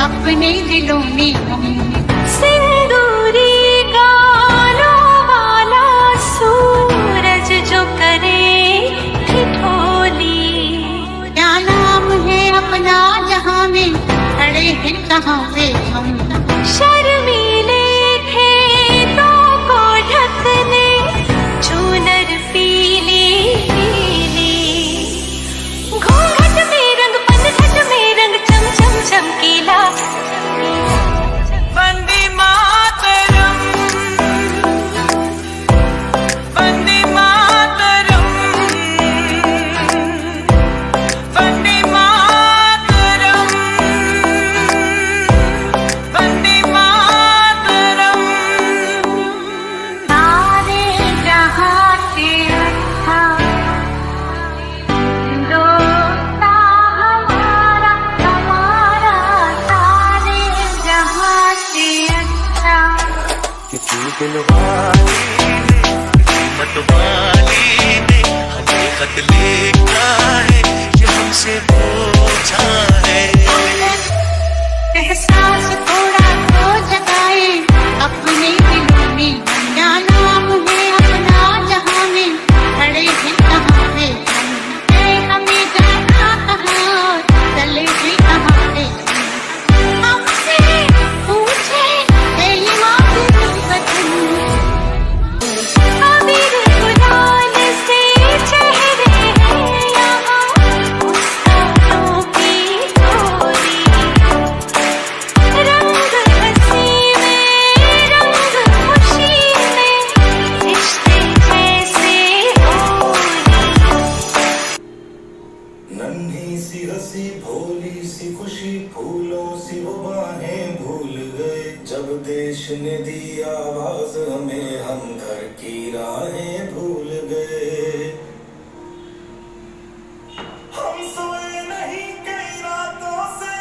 अपने दिलों में हम सिंदूरी गालों वाला सूरज जो करे ठिठोली क्या नाम है अपना जहां में खड़े हैं कहाँ पे हम शर्मीले थे तो को ढकने चूनर पीली घूंघट में रंग पनघट में रंग चम चम चमकीला वंदे मातरम वंदे मातरम वंदे मातरम वंदे मातरम सारे जहां से अच्छा मतवाली ने हमें खत लिखा है ये हमसे पूछा है एहसास थोड़ा तो जगाए अपने दिलों में क्या नाम है अपना जहां में खड़े हैं कहाँ पे हम हमें जाना कहाँ चले हैं कहाँ पे हमसे पूछे तेरी माँ वतन अबीर गुलाल से चेहरे हैं यहाँ मुस्कानों की डोरी रंग हंसी में रंग खुशी में रिश्ते जैसे नन्ही सी हंसी भोली सी खुशी फूलों सी वो बाहें भूल गए जब देश ने दी आवाज हमें हम घर की राहें भूल गए हम सोए नहीं कई रातों से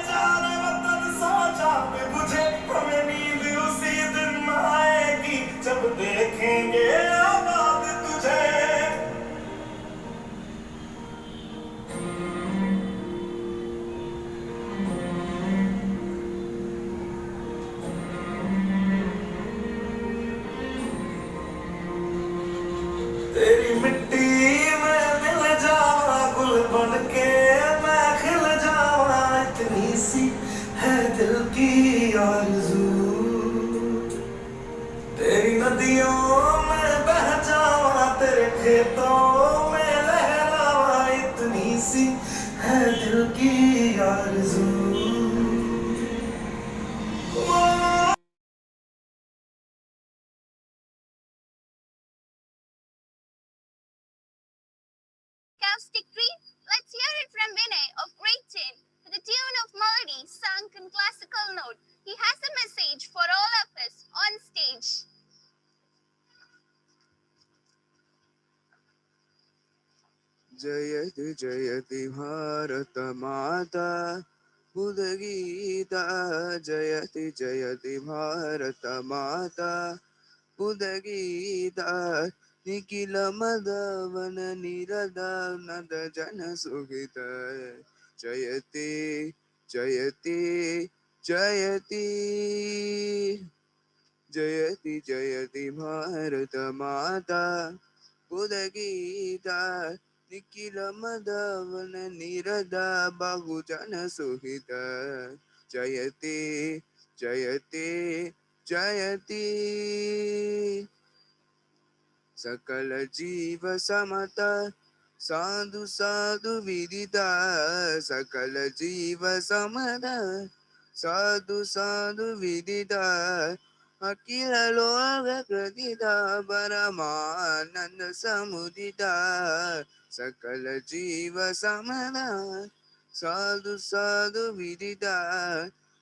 जाने वतन सोचा में बुझे हमें नींद उसी दिन आएगी जब देखेंगे आबाद तुझे तेरी मिट्टी में मिल जावा गुल बन के मैं खिल जावा इतनी सी है दिल की आरज़ू तेरी नदियों में बह जावा तेरे खेतों में लहरावा इतनी सी है दिल की आरज़ू Acoustic treat? Let's hear it from Vinay of grade 10 to the tune of melody sung in classical note. He has a message for all of us on stage. जयति जयति भारत माता उदगीता जयति जयति भारत माता उदगीता निखिल मदवन निरद नद जन सुखित जयति जयति जयति जयति जयति भारत माता उदगीता निखिल मदन निरदा बहुजन सुहिता जयति जयति जयति सकल जीव समता साधु साधु विदिता सकल जीव समता साधु साधु विदिता अखिल लोक कृतिता परमानंद समुदिता सकल जीव समता साधु साधु विदिता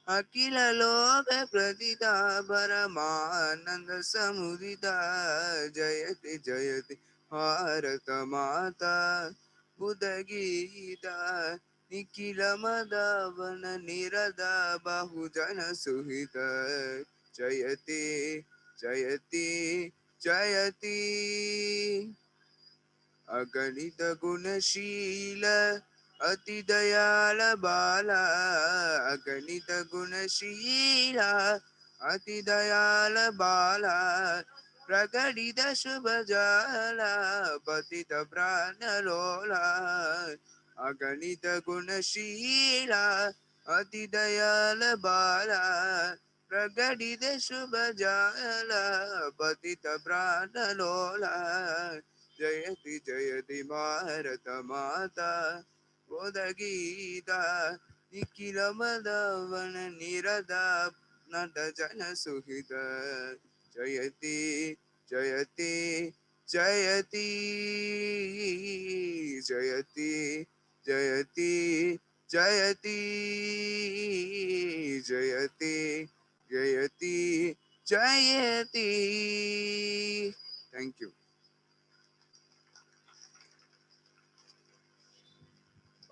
अखिल लोक प्रतिता परमानंद समुदिता जयति जयति भारत माता बुद्धगीता निखिल मदन निरदा बहुजन सुहिता जयति जयति जयति अगणित गुणशील अति दयाल बाला अगणित गुणशीला अति दयाल बाला प्रकटित शुभ जाला पतित प्राण लोला अगणित गुणशीला अति दयाल बाला प्रकटित शुभ जाला पतित प्राण लोला जयति जयति भारत माता बोधगीता निखिल मदन निरदा नद जन सुहिता जयति जयति जयति जयति जयति जयति जयति जयति जयति thank you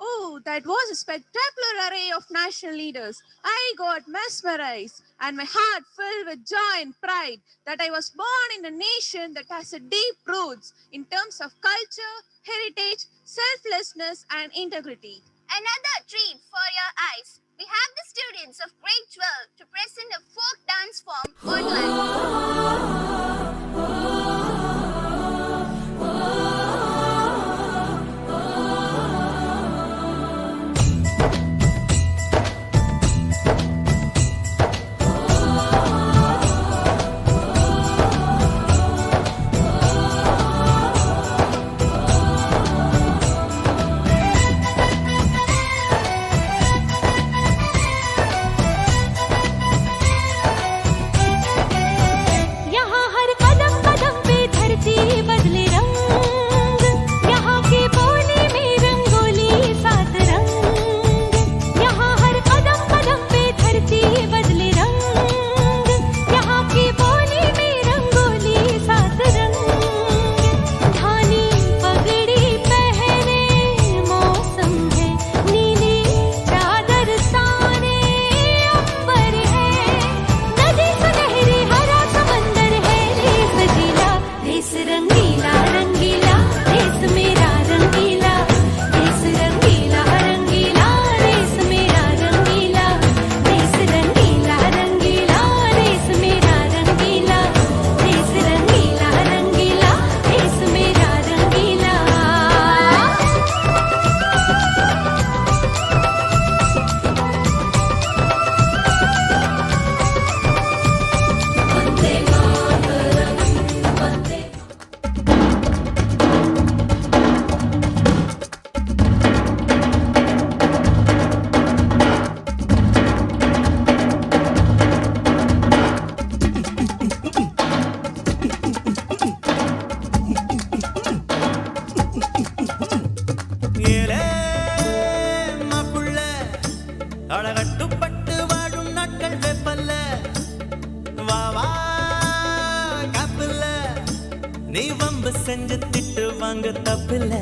Oh, that was a spectacular array of national leaders. I got mesmerized and my heart filled with joy and pride that I was born in a nation that has a deep roots in terms of culture, heritage, selflessness and integrity. Another treat for your eyes. We have the students of grade 12 to present a folk dance form, Woodland. நீ வம்பு செஞ்சு திட்டு வாங்க தப்பில்ல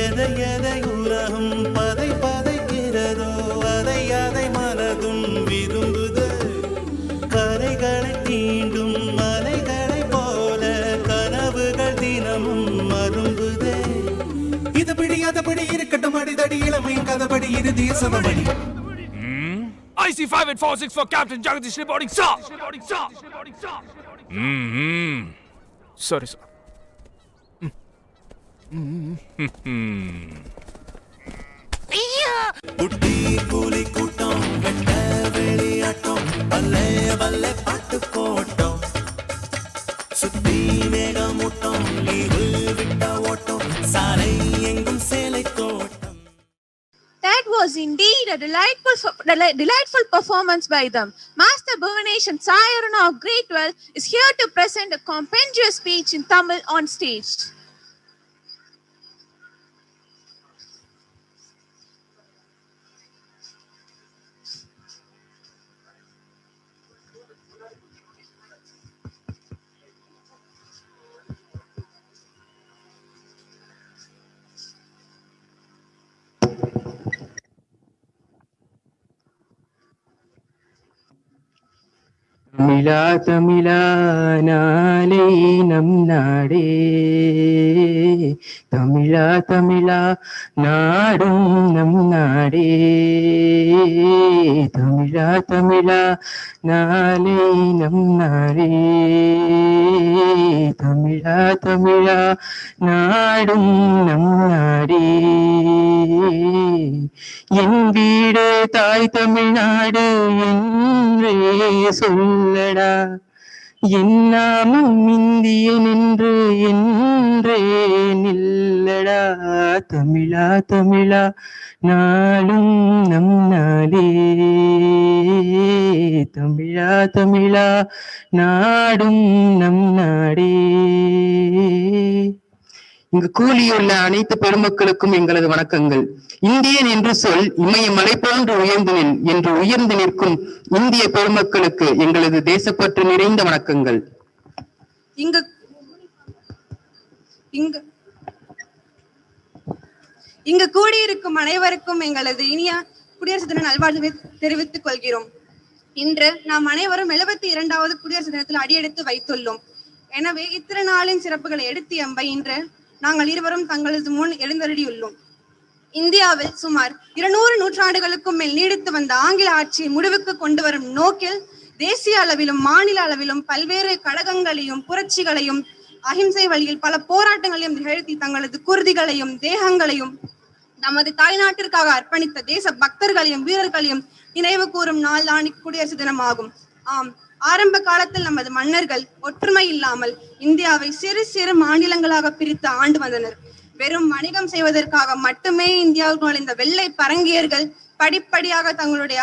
எதை எதை உலகம் பதை பதைக்கிறதோ அதை அதை மனதும் விரும்புது கரைகளை தீண்டும் மலைகளை போல கனவுகள் தினமும் மரும்புதே இதபடி அதபடி இருக்கட்டும் அடிதடி இளமையும் கதபடி இறுதிய சமபடி IC5846 for Captain Jagadish reporting, sir. Sorry, sir. குட்டி கூலி கூட்டம் வெட்ட வெளியாட்டம் பல்லே பல்லே பாட்டு போட்டோம் சுத்தி மேகமூட்டம் லீவு விட்ட ஓட்டம் சாலை எங்கும் சேலை தோட்டம். That was indeed a delightful performance by them. Master Bhuvanesh and Sayarana of Greatwell is here to present a compendious speech in Tamil on stage. Tamizha Tamizha நாளை நம் நாடே தமிழா தமிழா நாடும் நம் நாடே தமிழா தமிழா நாளை நம் நாடே தமிழா தமிழா நாடும் நம் நாடே என் வீடு தாய் தமிழ்நாடு என்றே சொல்லடா என் நாமம் இந்தியன் என்று என்றே நில்லடா தமிழா தமிழா நாளும் நம் நாடே தமிழா தமிழா நாடும் நம் நாடே. இங்கு கூலியுள்ள அனைத்து பெருமக்களுக்கும் எங்களது வணக்கங்கள். இந்தியன் என்று சொல் இமயமலை போன்று உயர்ந்து நிற்கும் இந்திய பெருமக்களுக்கு எங்களது தேசப்பற்று நிறைந்த வணக்கங்கள். இங்கு கூடியிருக்கும் அனைவருக்கும் எங்களது இனிய குடியரசு தின நல்வாழ்வை தெரிவித்துக் கொள்கிறோம். இன்று நாம் அனைவரும் 72வது குடியரசு தினத்தில் அடியெடுத்து வைத்துள்ளோம். எனவே இத்திருநாளின் சிறப்புகளை எடுத்து எம்ப இன்று நாங்கள் இருவரும் தங்களது முன் எழுந்தருளியுள்ளோம். இந்தியாவில் சுமார் 200 நூற்றாண்டுகளுக்கும் மேல் நீடித்து வந்த ஆங்கில ஆட்சியை முடிவுக்கு கொண்டு வரும் நோக்கில் தேசிய அளவிலும் மாநில அளவிலும் பல்வேறு கழகங்களையும் புரட்சிகளையும் அஹிம்சை வழியில் பல போராட்டங்களையும் நிகழ்த்தி தங்களது குருதிகளையும் தேகங்களையும் நமது தாய்நாட்டிற்காக அர்ப்பணித்த தேச பக்தர்களையும் வீரர்களையும் நினைவு கூறும் நாள் தான் குடியரசு தினம் ஆகும். ஆம், ஆரம்ப காலத்தில் நமது மன்னர்கள் ஒற்றுமை இல்லாமல் இந்தியாவை சிறு சிறு மாநிலங்களாக பிரித்து ஆண்டு வந்தனர். வெறும் வணிகம் செய்வதற்காக மட்டுமே இந்தியாவுக்கு நுழைந்த வெள்ளை பரங்கியர்கள் படிப்படியாக தங்களுடைய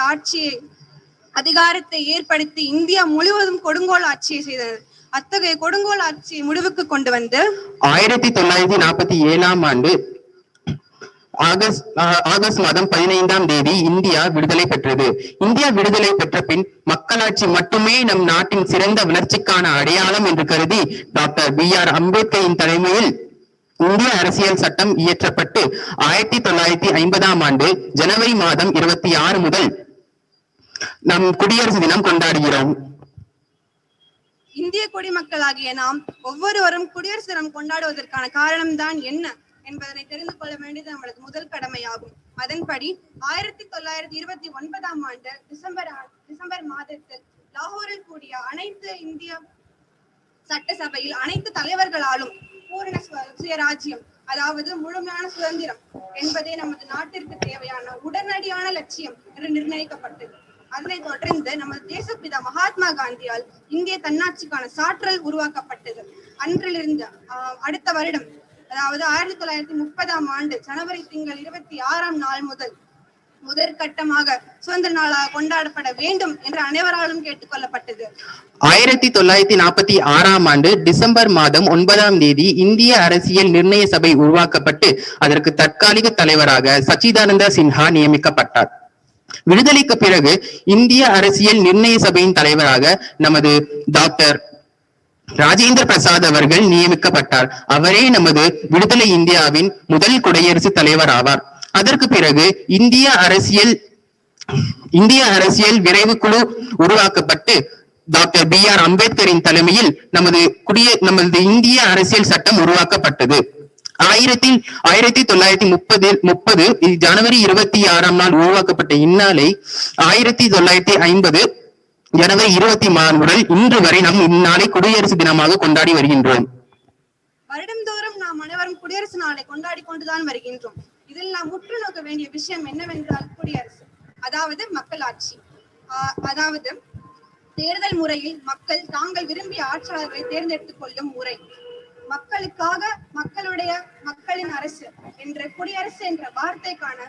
அதிகாரத்தை ஏற்படுத்தி இந்தியா முழுவதும் கொடுங்கோல் ஆட்சியை செய்தனர். அத்தகைய கொடுங்கோல் ஆட்சியை முடிவுக்கு கொண்டு வந்து 1947ஆம் ஆண்டு ஆகஸ்ட் மாதம் 15ஆம் தேதி இந்தியா விடுதலை பெற்றது. இந்தியா விடுதலை பெற்ற பின் மக்களாட்சி மட்டுமே நம் நாட்டின் சிறந்த வளர்ச்சிக்கான அடையாளம் என்று கருதி டாக்டர் BR அம்பேத்கரின் தலைமையில் இந்திய அரசியல் சட்டம் இயற்றப்பட்டு 1950ஆம் ஆண்டு ஜனவரி மாதம் 26 முதல் நம் குடியரசு தினம் கொண்டாடுகிறோம். இந்திய குடிமக்களாகிய நாம் ஒவ்வொருவரும் குடியரசு தினம் கொண்டாடுவதற்கான காரணம்தான் என்ன என்பதனை தெரிந்து கொள்ள வேண்டியது நம்மளது முதல் கடமையாகும். அதன்படி 1929ஆம் ஆண்டு டிசம்பர் மாதத்தில் லாகூரில் கூடிய அனைத்து இந்திய சட்டசபையில் அனைத்து தலைவர்களாலும் பூரண சுயராஜ்யம், அதாவது முழுமையான சுதந்திரம் என்பதே நமது நாட்டிற்கு தேவையான உடனடியான லட்சியம் என்று நிர்ணயிக்கப்பட்டது. அதனை தொடர்ந்து நமது தேசப்பிதா மகாத்மா காந்தியால் இந்திய தன்னாட்சிக்கான சாற்றல் உருவாக்கப்பட்டது. அன்றிலிருந்து அடுத்த வருடம், அதாவது 1930ஆம் ஆண்டு ஜனவரி திங்கள் 26ஆம் நாள் முதற்கட்டமாக சுதந்திர நாளாக கொண்டாடப்பட வேண்டும் என்று அனைவராலும் கேட்டுக்கொள்ளப்பட்டது. 1946ஆம் ஆண்டு டிசம்பர் மாதம் 9ஆம் தேதி இந்திய அரசியல் நிர்ணய சபை உருவாக்கப்பட்டு அதற்கு தற்காலிக தலைவராக சச்சிதானந்த சின்ஹா நியமிக்கப்பட்டார். விடுதலைக்கு பிறகு இந்திய அரசியல் நிர்ணய சபையின் தலைவராக நமது டாக்டர் ராஜேந்திர பிரசாத் அவர்கள் நியமிக்கப்பட்டார். அவரே நமது விடுதலை இந்தியாவின் முதல் குடியரசு தலைவர் ஆவார். அதற்கு பிறகு இந்திய அரசியல் விரைவு குழு உருவாக்கப்பட்டு டாக்டர் BR அம்பேத்கரின் தலைமையில் நமது இந்திய அரசியல் சட்டம் உருவாக்கப்பட்டது. 1930 ஜனவரி 26ஆம் நாள் உருவாக்கப்பட்ட இந்நாளை 1950 ஜனவரி 26 முதல் இன்று வரை நாம் இந்நாளை குடியரசு தினமாக கொண்டாடி வருகின்றோம். வருடந்தோறும் நாம் அனைவரும் குடியரசு நாளை கொண்டாடி கொண்டுதான் வருகின்றோம். இதில் நாம் உற்று நோக்க வேண்டிய விஷயம் என்னவென்றால் குடியரசு, அதாவது மக்களாட்சி. அதாவது தேர்தல் முறையில் மக்கள் தாங்கள் விரும்பிய ஆட்சியாளர்களை தேர்ந்தெடுத்துக் கொள்ளும் முறை. மக்களுக்காக மக்களின் அரசு என்ற குடியரசு என்ற வார்த்தைக்கான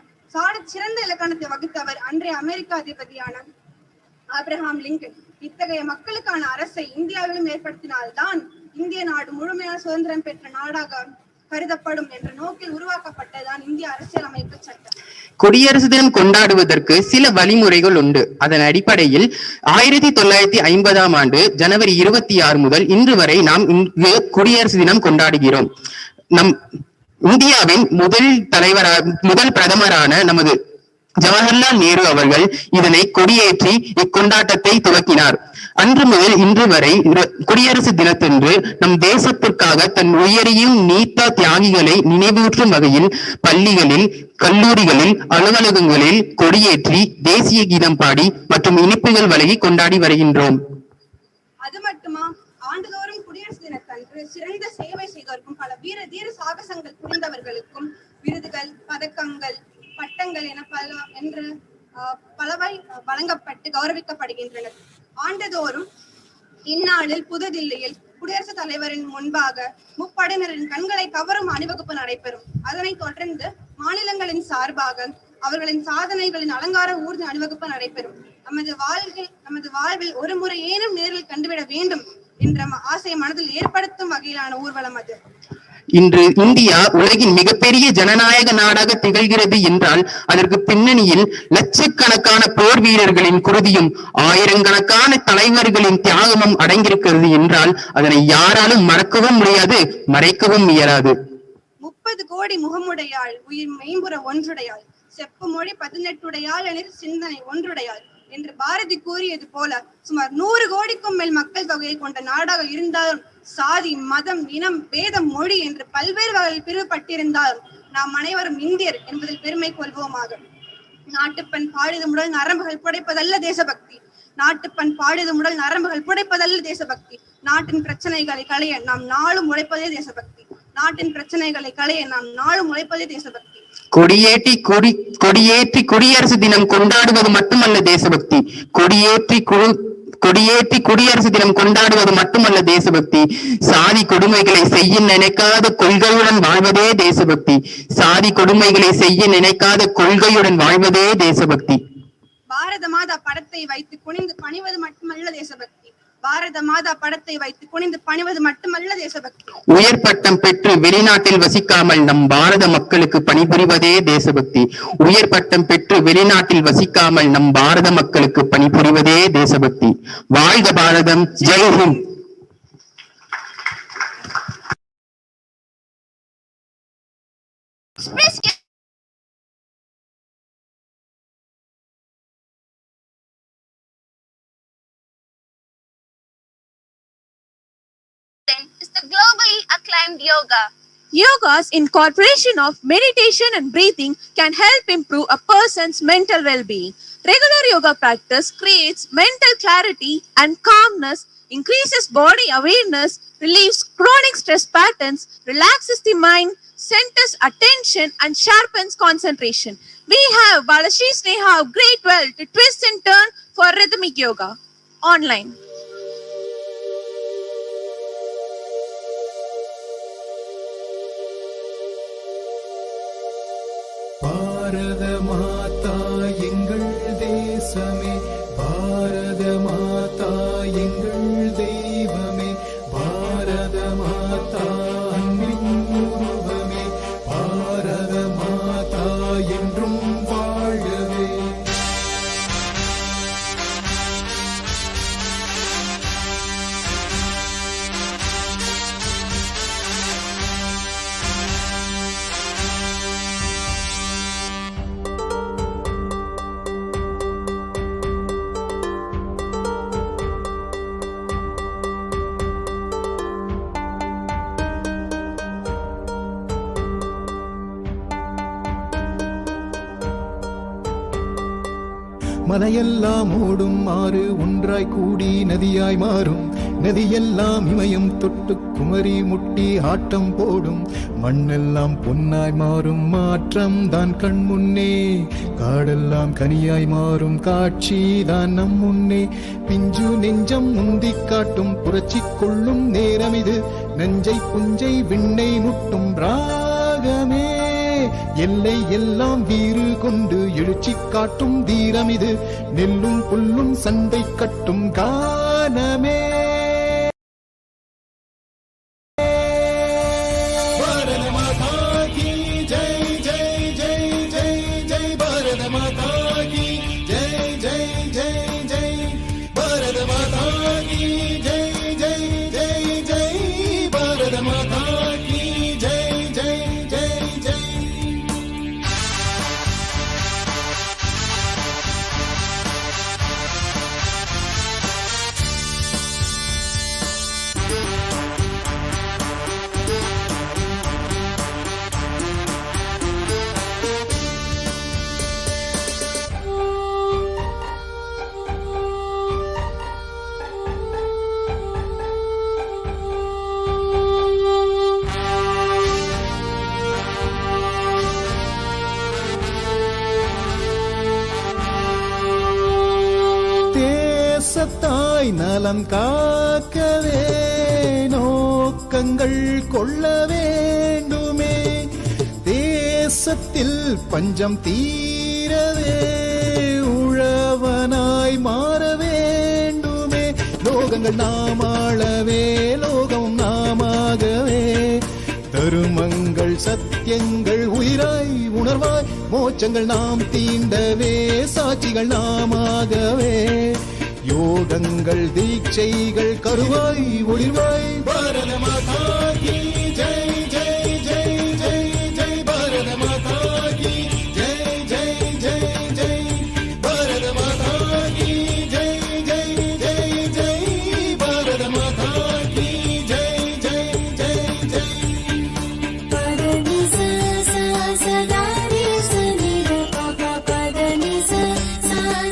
சிறந்த இலக்கணத்தை வகுத்தவர் அன்றைய அமெரிக்க அதிபதியான ஆப்ரஹாம் லிங்கன். இத்தகைய மக்களுக்கான அரசை இந்தியாவிலும் ஏற்படுத்தினால்தான் இந்திய நாடு முழுமையான சுதந்திரம் பெற்ற நாடாக கருதப்படும் என்ற நோக்கில் உருவாக்கப்பட்டதான் இந்திய அரசியலமைப்பு சட்டம். குடியரசு தினம் கொண்டாடுவதற்கு சில வழிமுறைகள் உண்டு. அதன் அடிப்படையில் 1950ஆம் ஆண்டு ஜனவரி 26 முதல் இன்று வரை நாம் இங்கு குடியரசு தினம் கொண்டாடுகிறோம். நம் இந்தியாவின் முதல் பிரதமரான நமது ஜவஹர்லால் நேரு அவர்கள் இதனை கொடியேற்றி இக்கொண்டாட்டத்தை துவக்கினார். அன்று முதல் இன்று வரை குடியரசு தினத்தன்று நம் தேசத்திற்காக தன் உயிரையும் நீத்த தியாகிகளை நினைவூற்றும் வகையில் பள்ளிகளில், கல்லூரிகளில், அலுவலகங்களில் கொடியேற்றி தேசிய கீதம் பாடி மற்றும் இனிப்புகள் வழங்கி கொண்டாடி வருகின்றோம். அது மட்டுமா, ஆண்டுதோறும் குடியரசு தினத்தன்று சிறந்த சேவை செய்தவருக்கும் பல தீர சாகசங்கள் புரிந்தவர்களுக்கும் விருதுகள், பதக்கங்கள், பட்டங்கள் என பலவை வழங்கப்பட்டு கௌரவிக்கப்படுகின்றனர். ஆண்டுதோறும் இந்நாளில் புதுதில்லியில் குடியரசுத் தலைவரின் முன்பாக முப்படையினரின் கண்களை கவரும் அணிவகுப்பு நடைபெறும். அதனைத் தொடர்ந்து மாநிலங்களின் சார்பாக அவர்களின் சாதனைகளின் அலங்கார ஊர்தி அணிவகுப்பு நடைபெறும். நமது வாழ்வில் ஒரு முறை ஏனும் நேரில் கண்டுவிட வேண்டும் என்ற ஆசையை மனதில் ஏற்படுத்தும் வகையிலான ஊர்வலம் அது. இன்று இந்தியா உலகின் மிகப்பெரிய ஜனநாயக நாடாக திகழ்கிறது என்றால் அதற்கு பின்னணியில் லட்சக்கணக்கான போர் வீரர்களின் குருதியும் ஆயிரக்கணக்கான தலைவர்களின் தியாகமும் அடங்கியிருக்கிறது என்றால் அதனை யாராலும் மறக்கவும் முடியாது, மறைக்கவும் இயலாது. 30 கோடி முகமுடையாள் உயிர் மெய்ம்புற ஒன்றுடையாள், செப்பு மொழி 18 எனில் சிந்தனை ஒன்றுடையாள் என்று பாரதி கூறியது போல சுமார் 100 கோடிக்கும் மேல் மக்கள் தொகையை கொண்ட நாடாக இருந்தாலும் சாதி, மதம், இனம், பேதம், மொழி என்று பல்வேறு வகையில் பிரிவுபட்டிருந்தாலும் நாம் அனைவரும் இந்தியர் என்பதில் பெருமை கொள்வோமாக. நாட்டுப்பண் பாடியது முதல் நரம்புகள் புடைப்பதல்ல தேசபக்தி. நாட்டுப்பண் பாடியது முதல் நரம்புகள் புடைப்பதல்ல தேசபக்தி. நாட்டின் பிரச்சனைகளை களைய நாம் நாளும் உழைப்பதே தேசபக்தி. நாட்டின் பிரச்சனைகளை களைய நாம் நாளும் உழைப்பதே தேசபக்தி. கொடியேற்றி குடியரசு தினம் கொண்டாடுவது மட்டுமல்ல தேசபக்தி. கொடியேற்றி குடியரசு தினம் கொண்டாடுவது மட்டுமல்ல தேசபக்தி. சாதி கொடுமைகளை செய்ய நினைக்காத கொள்கையுடன் வாழ்வதே தேசபக்தி. சாதி கொடுமைகளை செய்ய நினைக்காத கொள்கையுடன் வாழ்வதே தேசபக்தி. பாரத மாதா படத்தை வைத்து குனிந்து பணிவது மட்டுமல்ல தேசபக்தி. பாரத மாதா படத்தை வைத்து குனிந்து பணிவது மட்டுமல்ல தேசபக்தி. உயர் பட்டம் பெற்று வெளிநாட்டில் வசிக்காமல் நம் பாரத மக்களுக்கு பணிபுரிவதே தேசபக்தி. உயர் பட்டம் பெற்று வெளிநாட்டில் வசிக்காமல் நம் பாரத மக்களுக்கு பணிபுரிவதே தேசபக்தி. வாழ்க பாரதம், Jai Hind. is the globally acclaimed yoga. Yoga's incorporation of meditation and breathing can help improve a person's mental well-being. Regular yoga practice creates mental clarity and calmness, increases body awareness, relieves chronic stress patterns, relaxes the mind, centers attention and sharpens concentration. We have Balashi Sneha of Great Well to twist and turn for rhythmic yoga online. பாரத மாதா எங்கள் தேசமே, பாரத மாதா எங்கள் தெய்வமே, பாரத மாதா அன்பின் உருவமே, பாரத மாதா என்றும் வாழவே. மலையெல்லாம் ஓடும் ஆறு ஒன்றாய் கூடி நதியாய் மாறும். நதியெல்லாம் இமயம் தொட்டு குமரி முட்டி ஆட்டம் போடும். மண்ணெல்லாம் பொன்னாய் மாறும் மாற்றம் தான் கண் முன்னே. காடெல்லாம் கனியாய் மாறும் காட்சி தான் நம் முன்னே. பிஞ்சு நெஞ்சம் முந்தி காட்டும் புரட்சி கொள்ளும் நேரம் இது. நெஞ்சை புஞ்சை விண்ணை முட்டும் ராகமே. எல்லை எல்லாம் வீறு கொண்டு எழுச்சி காட்டும் தீரம் இது. நெல்லும் புல்லும் சண்டை கட்டும் கானமே. பாரத மாதா கி ஜெய் ஜெய் ஜெய் ஜெய் ஜெய். பாரத மாதா கி ஜெய் ஜெய் ஜெய் ஜெய். பாரத மாதா கி ஜெய் ஜெய் ஜெய் ஜெய். பாரத மாதா கி ஜெய் ஜெய் ஜெய் ஜெய். தேசத்தாய் நலம் காக்கவே நோக்கங்கள் கொள்ள வேண்டுமே. தேசத்தில் பஞ்சம் தீரவே உழவனாய் மாற வேண்டுமே. லோகங்கள் நாமாளவே லோகம் நாமாகவே. தருமங்கள் சத்தியங்கள் உயிராய் உணர்வாய் மோட்சங்கள் நாம் தீண்டவே. சாட்சிகள் நாமாகவே. யோகங்கள் தீட்சைகள் கருவாய் ஒளிர்வாய். பாரத மாதா கி ஜெய் ஜெய் ஜெய் ஜெய் ஜெய். பாரத மாதா கி ஜெய் ஜெய் ஜெய் ஜெய். பாரத மாதா கி ஜெய் ஜெய் ஜெய் ஜெய். பாரத மாதா கி ஜெய் ஜெய் ஜெய் ஜெய். பதனி ச ச சதாரி சனி ர ப ப. பதனி ச ச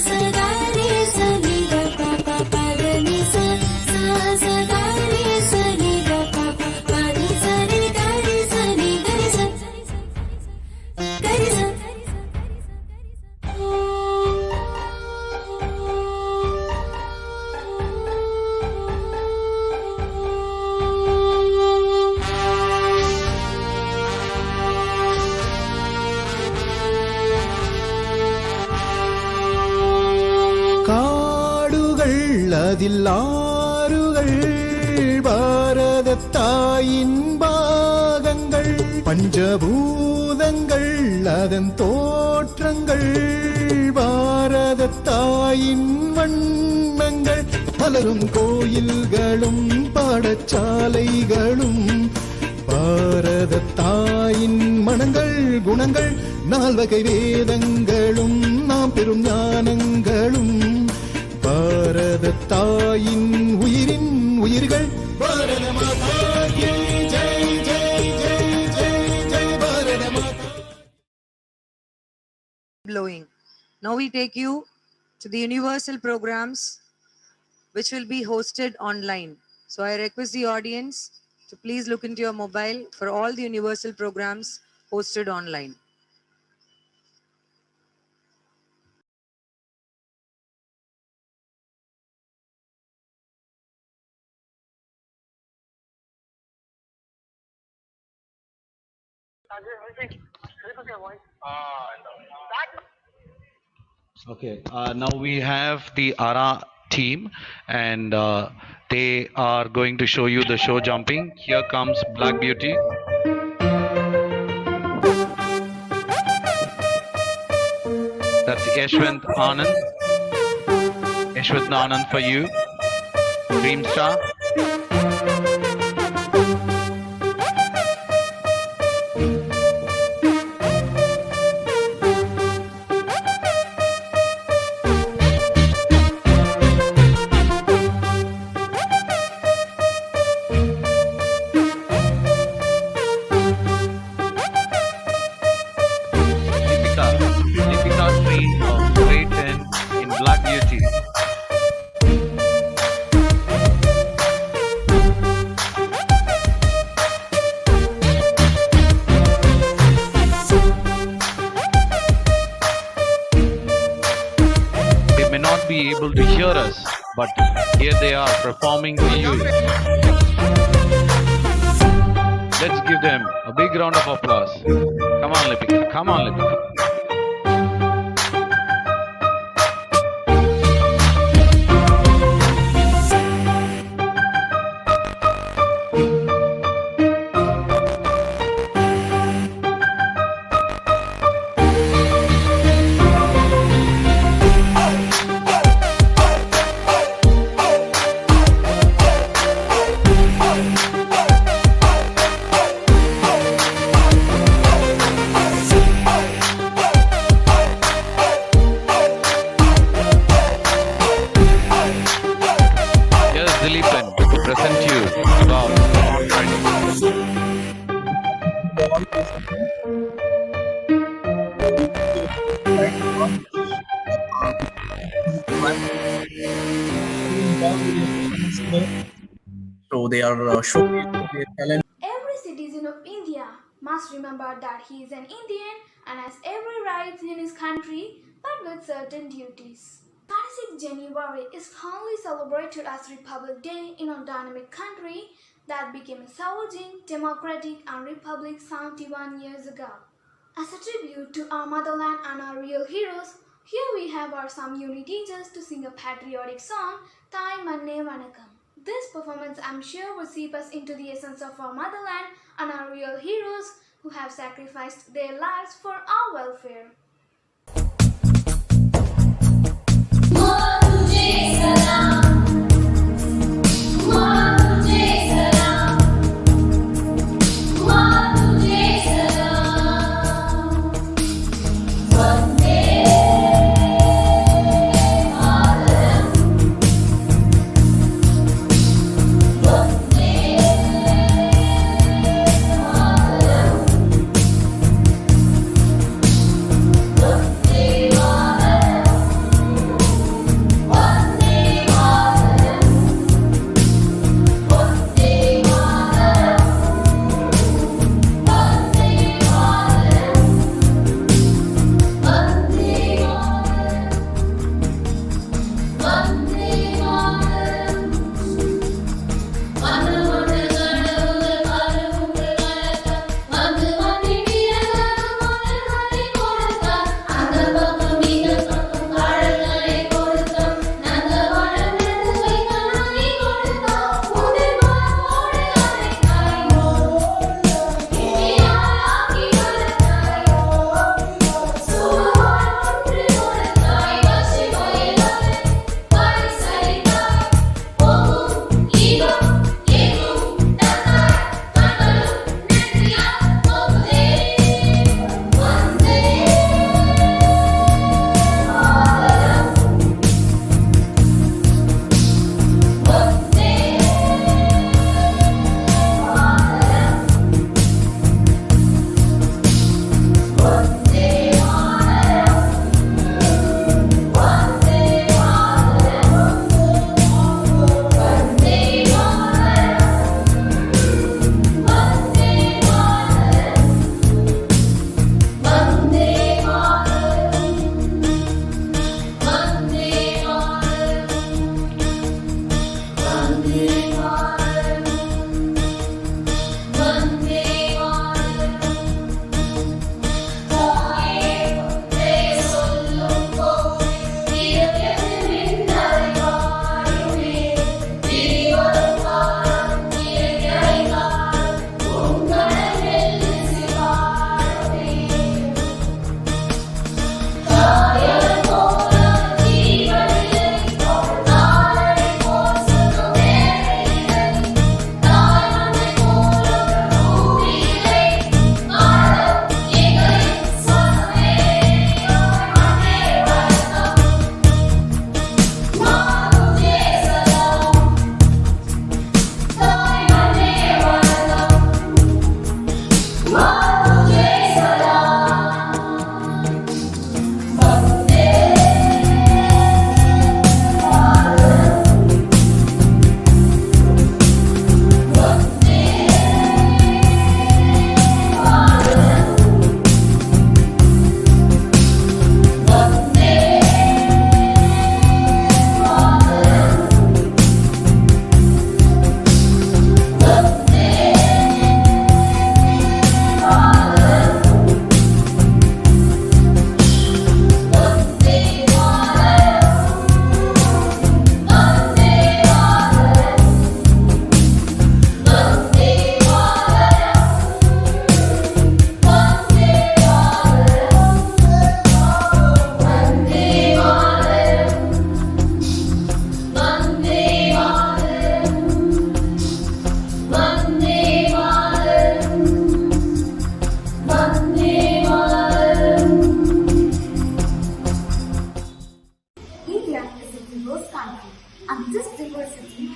சதாரி சனி ர ப ப. பதனி ச ச சதாரி சனி ர ப ப. பனி சரி கரி சனி கரி ச கரி ச. காடுகள் அதில் ஆறுகள் பாரத தாயின் பாகங்கள். பஞ்சபூதங்கள் அதன் தோற்றங்கள் பாரத தாயின் வண்ணங்கள். மலரும் கோயில்களும் பாடசாலைகளும் பாரத தாயின் மனங்கள் குணங்கள். நால்வகை வேதங்களும் நாம் பெரும் ஞானங்களும் பாரத தாயின் உயிரின் உயிர்கள். பாரத மாதா கி ஜெய் ஜெய் ஜெய் ஜெய் ஜெய். பாரத மாதா. Blowing. Now we take you to the universal programs which will be hosted online. So I request the audience to please look into your mobile for all the universal programs hosted online. Okay, now we have the ARA team and they are going to show you the show jumping. Here comes Black Beauty. That's Yashwant Anand. Yashwant Anand for you. Dream Star. Deepika trained from grade 10 in performing to you. Let's give them a big round of applause. Come on, Lipika. Come on, Lipika. So they are showing their talent. Every citizen of India must remember that he is an Indian and has every right in his country, but with certain duties. 26 January is fondly celebrated as Republic Day in our dynamic country that became a sovereign, democratic and republic 71 years ago. As a tribute to our motherland and our real heroes, here we have our some uni teachers to sing a patriotic song, Thai Manne Vanakkam. This performance, I'm sure, will seep us into the essence of our motherland and our real heroes who have sacrificed their lives for our welfare.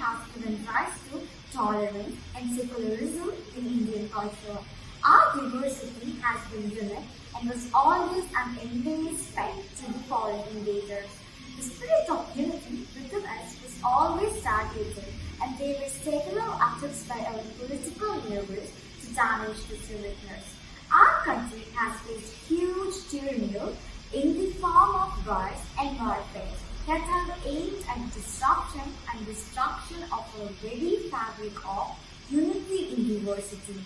has given rise to tolerance and secularism in Indian culture. Our diversity has been unique and was always an enemy's pet to the foreign invaders. The spirit of unity within us was always targeted, and there were several attempts by our political neighbors to damage this uniqueness. Our country has faced huge tyranny in the form of wars and warfare that have aimed at disruption and destruction of our very fabric of unity in diversity.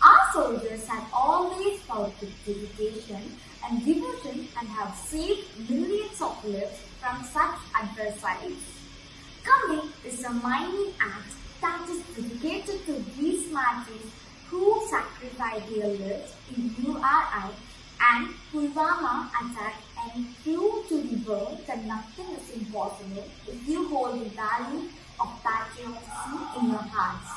Our soldiers have always fought with dedication and devotion and have saved millions of lives from such adversaries. Kambi is a mining act that is dedicated to these martyrs who sacrificed their lives in URI and Pulwama attack and prove to the world that nothing is impossible if you hold the value of patriotism in your hearts.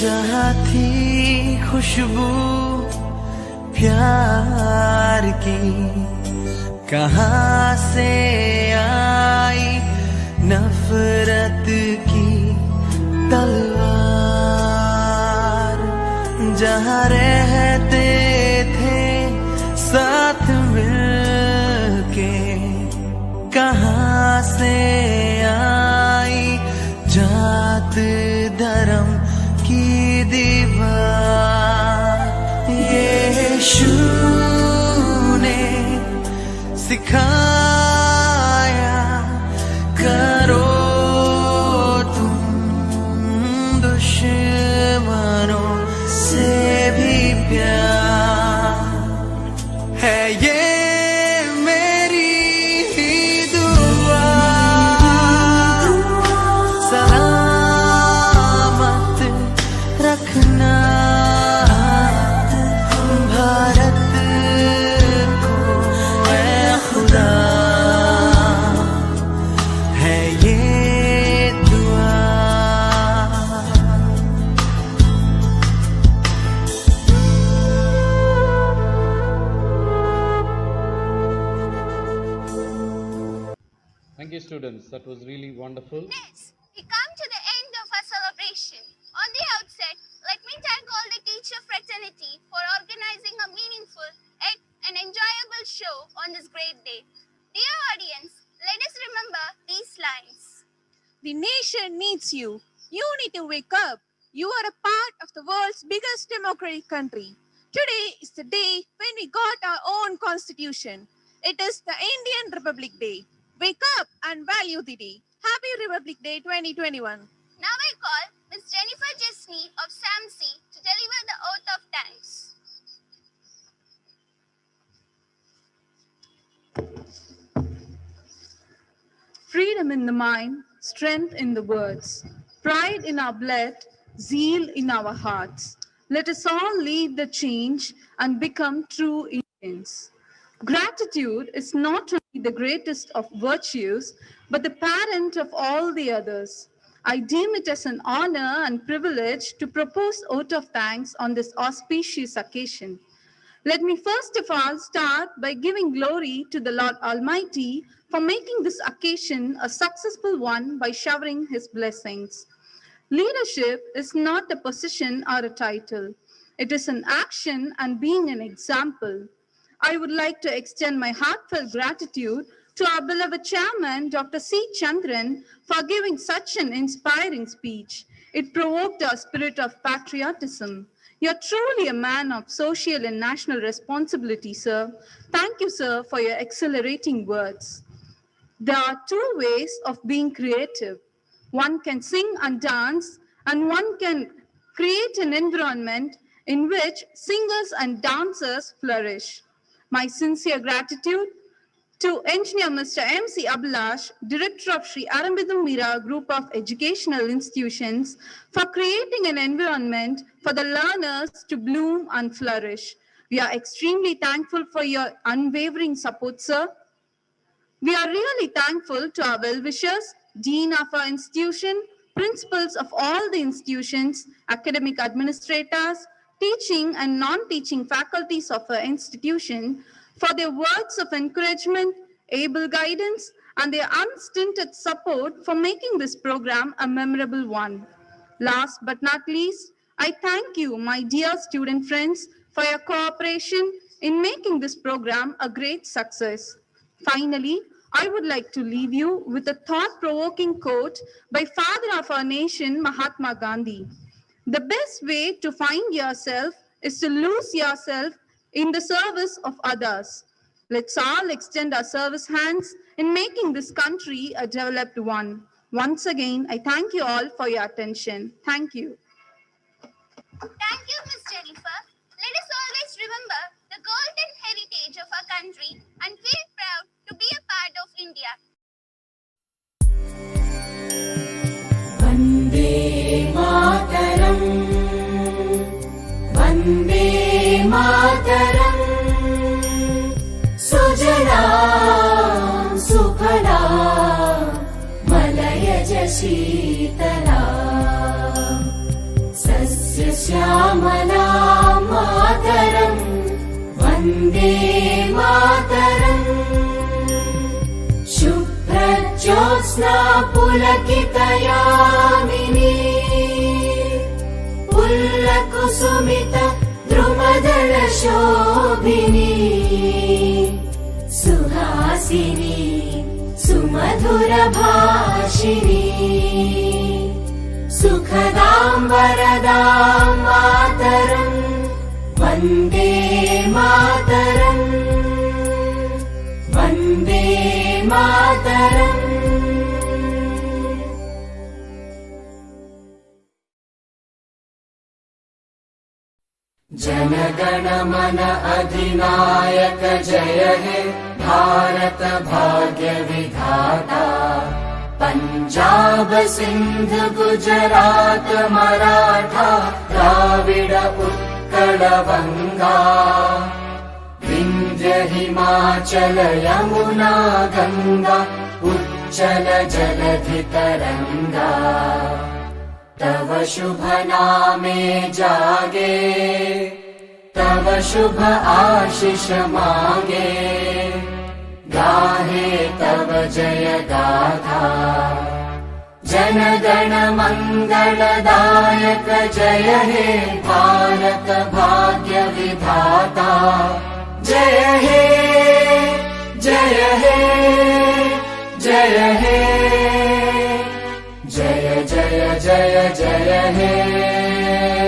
जहाँ थी खुशबू प्यार की, कहाँ से आई नफरत की तलवार। जहाँ रहते थे साथ मिलके, कहाँ से आई जात धर्म की दीवार। यीशु ने सिखाया students. That was really wonderful. Yes, we come to the end of our celebration. On the outset, let me thank all the teacher fraternity for organizing a meaningful yet an enjoyable show on this great day. Dear audience, let us remember these lines. The nation needs you. You need to wake up. You are a part of the world's biggest democratic country. Today is the day when we got our own constitution. It is the Indian Republic Day. Wake up and value the day. Happy Republic Day 2021. Now I call Ms. Jennifer Jesney of SAMC to deliver the oath of thanks. Freedom in the mind, strength in the words, pride in our blood, zeal in our hearts. Let us all lead the change and become true Indians. Gratitude is not only the greatest of virtues, but the parent of all the others. I deem it as an honor and privilege to propose oath of thanks on this auspicious occasion. Let me first of all start by giving glory to the Lord Almighty for making this occasion a successful one by showering his blessings. Leadership is not a position or a title. It is an action and being an example. I would like to extend my heartfelt gratitude to our beloved chairman, Dr. C. Chandran, for giving such an inspiring speech. It provoked our spirit of patriotism. You're truly a man of social and national responsibility, sir. Thank you, sir, for your exhilarating words. There are two ways of being creative. One can sing and dance, and one can create an environment in which singers and dancers flourish. My sincere gratitude to Engineer Mr. M.C. Abhilash, Director of Sri Aurobindo Mira Group of Educational Institutions, for creating an environment for the learners to bloom and flourish. We are extremely thankful for your unwavering support, sir. We are really thankful to our well-wishers, Dean of our institution, principals of all the institutions, academic administrators, teaching and non-teaching faculties of our institution for their words of encouragement, able guidance, and their unstinted support for making this program a memorable one. Last but not least, I thank you, my dear student friends, for your cooperation in making this program a great success. Finally, I would like to leave you with a thought-provoking quote by Father of our nation, Mahatma Gandhi. The best way to find yourself is to lose yourself in the service of others. Let's all extend our service hands in making this country a developed one. Once again, I thank you all for your attention. Thank you. Thank you, Ms. Jennifer. Let us always remember the golden heritage of our country and feel proud to be a part of India. Vande Mataram, Vande Mataram, Sujalam Sukhalam, Malayaj Sheetalam, Sasya Syamalam Mataram, Vande Mataram, Shubhrajyotsna Pulakitayamini, Pullakusumita Drumadala Shobhini, Suhasini Sumadhura Bhashini, Sukhadam Varadam Mataram, Vande Mataram, Vande Mataram. जनगण मन अधिनायक जय हे भारत भाग्य विधाता, पंजाब सिंध गुजरात मराठा द्राविड उत्कल बंगा, विंध्य हिमाचल यमुना गंगा उच्चल जलधि तरंगा, तव शुभ नामे जागे, तव शुभ आशीष मांगे, गाहे तव जय गाथा। जन गण मंगलदायक जय हे भारत भाग्य विधाता। जय हे जय हे जय हे जय जय जय जय हे।